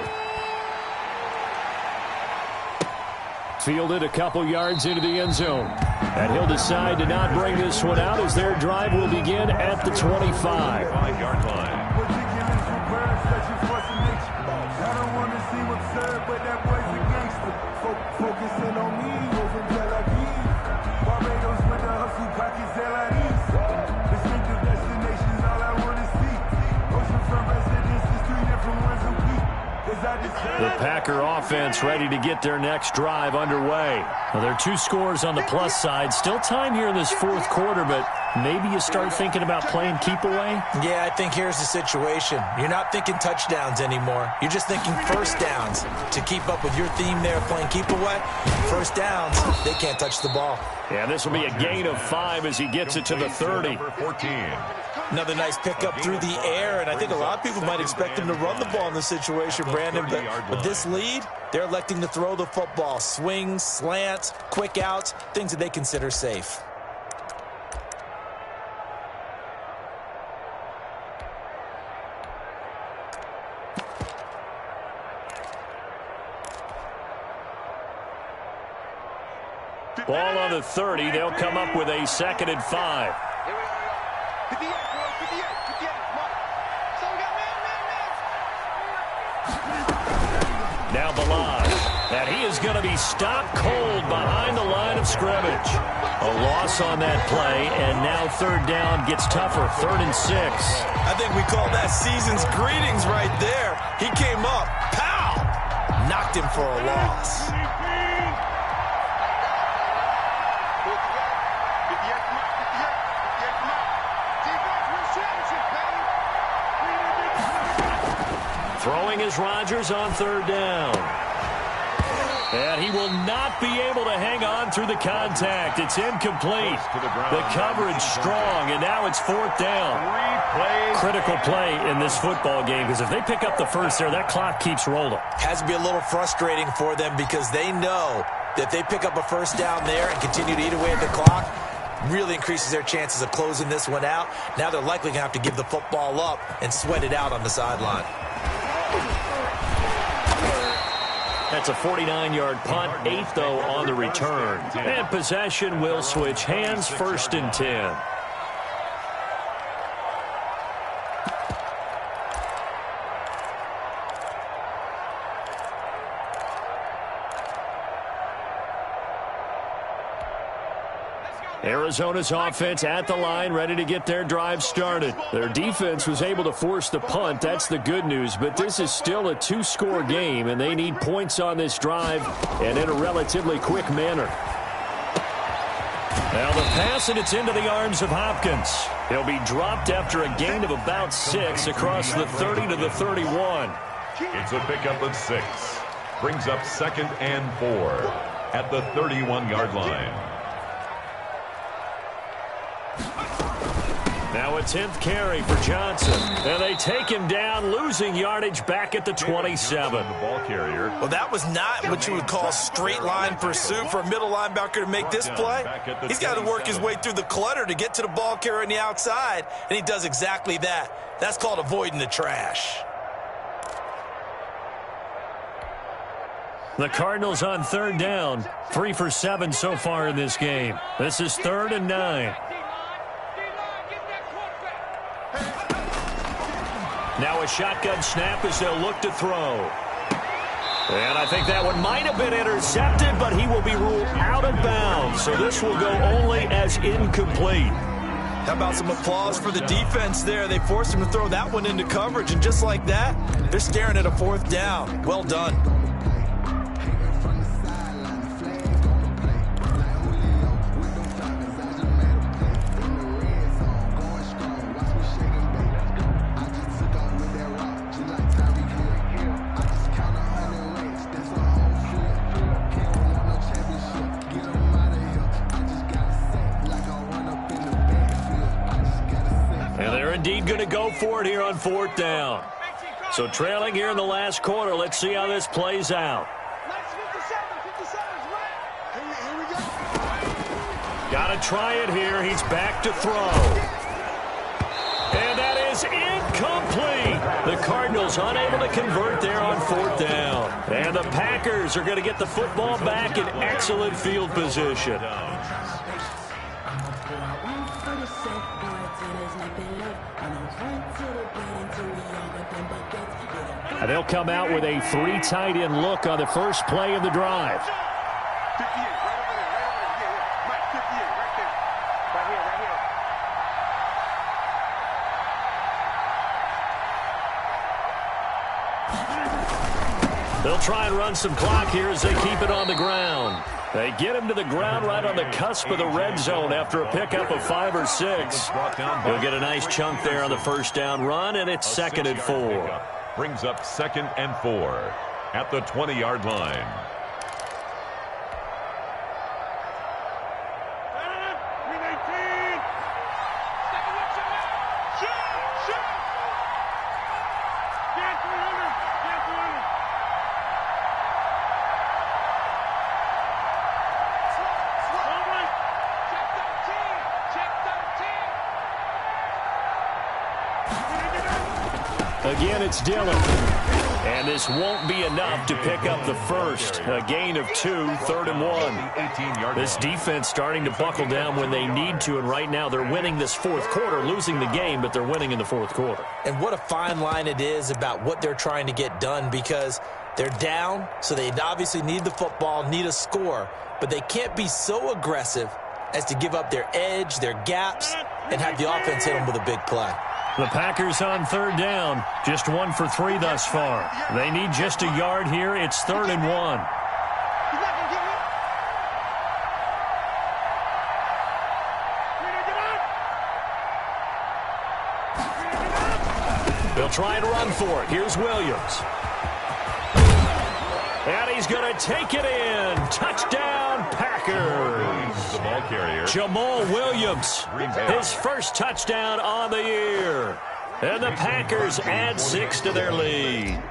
Fielded a couple yards into the end zone. And he'll decide to not bring this one out as their drive will begin at the 25. 5-yard line. Focusing on me, over Tel Aviv. Barbados with the hustle, pockets LIDs. Distinctive destinations, all I want to see. Oceanfront residences, 3 different ones a week. The Packer offense ready to get their next drive underway. Well, there are 2 scores on the plus side. Still time here in this 4th quarter, but maybe you start thinking about playing keep away? Yeah, I think here's the situation. You're not thinking touchdowns anymore. You're just thinking 1st downs. To keep up with your theme there, playing keep away, 1st downs, they can't touch the ball. Yeah, this will be a gain of 5 as he gets it to the 30. 14. Another nice pickup through the air, and I think a lot of people might expect him to run the ball in this situation, Brandon, but with this lead, they're electing to throw the football. Swings, slants, quick outs, things that they consider safe. Ball on the 30. They'll come up with a 2nd and 5. 58, 58, mark. So we got man. Now Balaj. And he is going to be stopped cold behind the line of scrimmage. A loss on that play, and now third down gets tougher, 3rd and 6. I think we call that season's greetings right there. He came up, pow! Knocked him for a loss. Throwing is Rodgers on third down. And he will not be able to hang on through the contact. It's incomplete. The coverage strong, and now it's 4th down. Critical play in this football game, because if they pick up the first there, that clock keeps rolling. Has to be a little frustrating for them because they know that if they pick up a first down there and continue to eat away at the clock, really increases their chances of closing this one out. Now they're likely going to have to give the football up and sweat it out on the sideline. That's a 49-yard punt, 8th, though, on the return. And possession will switch hands, 1st and 10. Arizona's offense at the line, ready to get their drive started. Their defense was able to force the punt. That's the good news. But this is still a 2-score game, and they need points on this drive and in a relatively quick manner. Now the pass, and it's into the arms of Hopkins. He'll be dropped after a gain of about 6 across the 30 to the 31. It's a pickup of 6. Brings up 2nd and 4 at the 31-yard line. Now a 10th carry for Johnson. And they take him down, losing yardage back at the 27. The ball carrier. Well, that was not what you would call straight line pursuit for a middle linebacker to make this play. He's got to work his way through the clutter to get to the ball carrier on the outside, and he does exactly that. That's called avoiding the trash. The Cardinals on third down, 3 for 7 so far in this game. This is 3rd and 9. Now a shotgun snap as they'll look to throw. And I think that one might have been intercepted, but he will be ruled out of bounds. So this will go only as incomplete. How about some applause for the defense there? They forced him to throw that one into coverage, and just like that, they're staring at a 4th down. Well done. Indeed going to go for it here on 4th down. So trailing here in the last quarter. Let's see how this plays out. Got to try it here. He's back to throw. And that is incomplete. The Cardinals unable to convert there on 4th down. And the Packers are going to get the football back in excellent field position. And they'll come out with a 3 tight end look on the first play of the drive. They'll try and run some clock here as they keep it on the ground. They get him to the ground right on the cusp of the red zone after a pickup of 5 or 6. He'll get a nice chunk there on the first down run, and it's 2nd and 4. Brings up 2nd and 4 at the 20-yard line. Again, it's Dillon. And this won't be enough to pick up the first. A gain of 2, 3rd and 1. This defense starting to buckle down when they need to, and right now they're winning this 4th quarter, losing the game, but they're winning in the 4th quarter. And what a fine line it is about what they're trying to get done, because They're down, so they obviously need the football, need a score, but they can't be so aggressive as to give up their edge, their gaps, and have the offense hit them with a big play. The Packers on third down, just 1 for 3 thus far. They need just a yard here. It's 3rd and 1. They'll try and run for it. Here's Williams. And he's going to take it in. Touchdown, Packers. The ball carrier. Jamal Williams, his first touchdown on the year. And the Packers add 6 to their lead.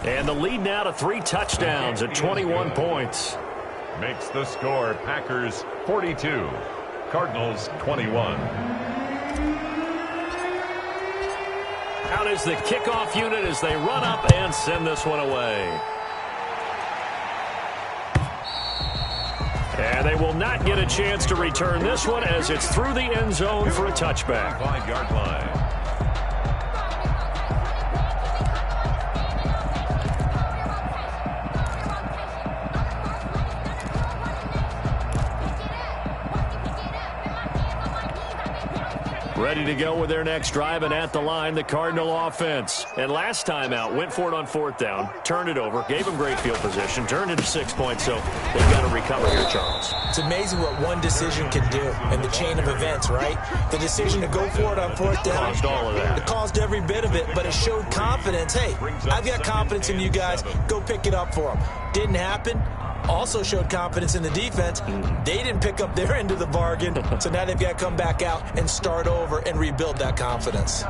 And the lead now to 3 touchdowns at 21 points. Makes the score Packers 42, Cardinals 21. Out is the kickoff unit as they run up and send this one away. And they will not get a chance to return this one as it's through the end zone for a touchback. 5-yard line. Ready to go with their next drive, and at the line, the Cardinal offense. And last time out, went for it on 4th down, turned it over, gave them great field position, turned it to 6 points, so they've got to recover here, Charles. It's amazing what one decision can do in the chain of events, right? The decision to go for it on 4th down. Caused all of that. It caused every bit of it, but it showed confidence. Hey, I've got confidence in you guys. Go pick it up for them. Didn't happen. Also showed confidence in the defense. They didn't pick up their end of the bargain, so now they've got to come back out and start over and rebuild that confidence.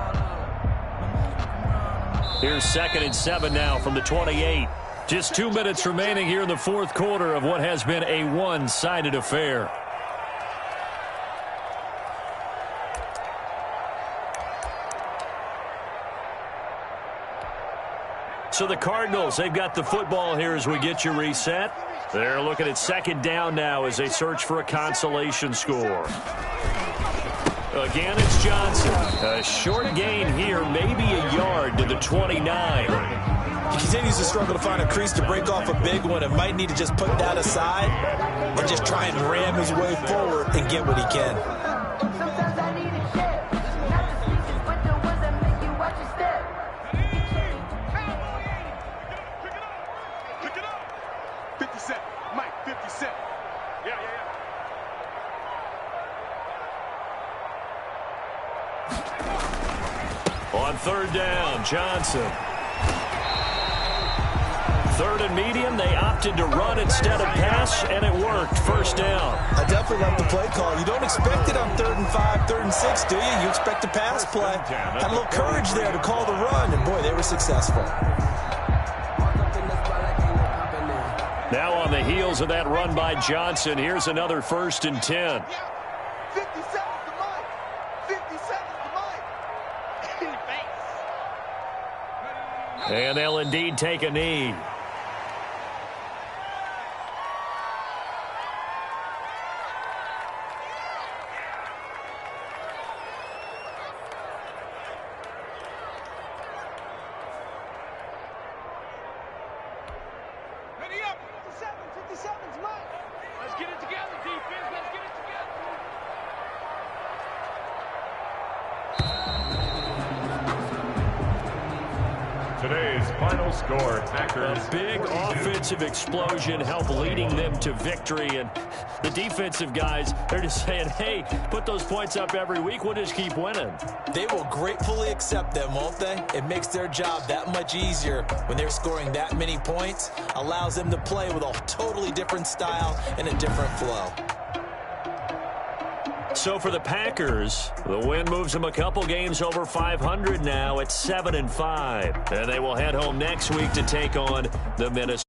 Here's 2nd and 7 now from the 28. Just 2 minutes remaining here in the 4th quarter of what has been a one-sided affair. So the Cardinals, they've got the football here as we get you reset. They're looking at 2nd down now as they search for a consolation score. Again, it's Johnson. A short gain here, maybe a yard to the 29. He continues to struggle to find a crease to break off a big one and might need to just put that aside and just try and ram his way forward and get what he can. On 3rd down, Johnson. 3rd and medium, they opted to run instead of pass, and it worked. 1st down. I definitely like the play call. You don't expect it on 3rd and 5, 3rd and 6, do you? You expect a pass play. Had a little courage there to call the run, and boy, they were successful. Now on the heels of that run by Johnson, here's another 1st and 10. 50 seconds to mine. 50 seconds to mine. And they'll indeed take a knee. Ready up. 57's mine. Let's get it together, defense. Let's get it together. Today's final score, Packers. A big offensive explosion helped leading them to victory. And the defensive guys, they're just saying, hey, put those points up every week. We'll just keep winning. They will gratefully accept them, won't they? It makes their job that much easier when they're scoring that many points. Allows them to play with a totally different style and a different flow. So for the Packers, the win moves them a couple games over 500 now at 7-5. And they will head home next week to take on the Minnesota.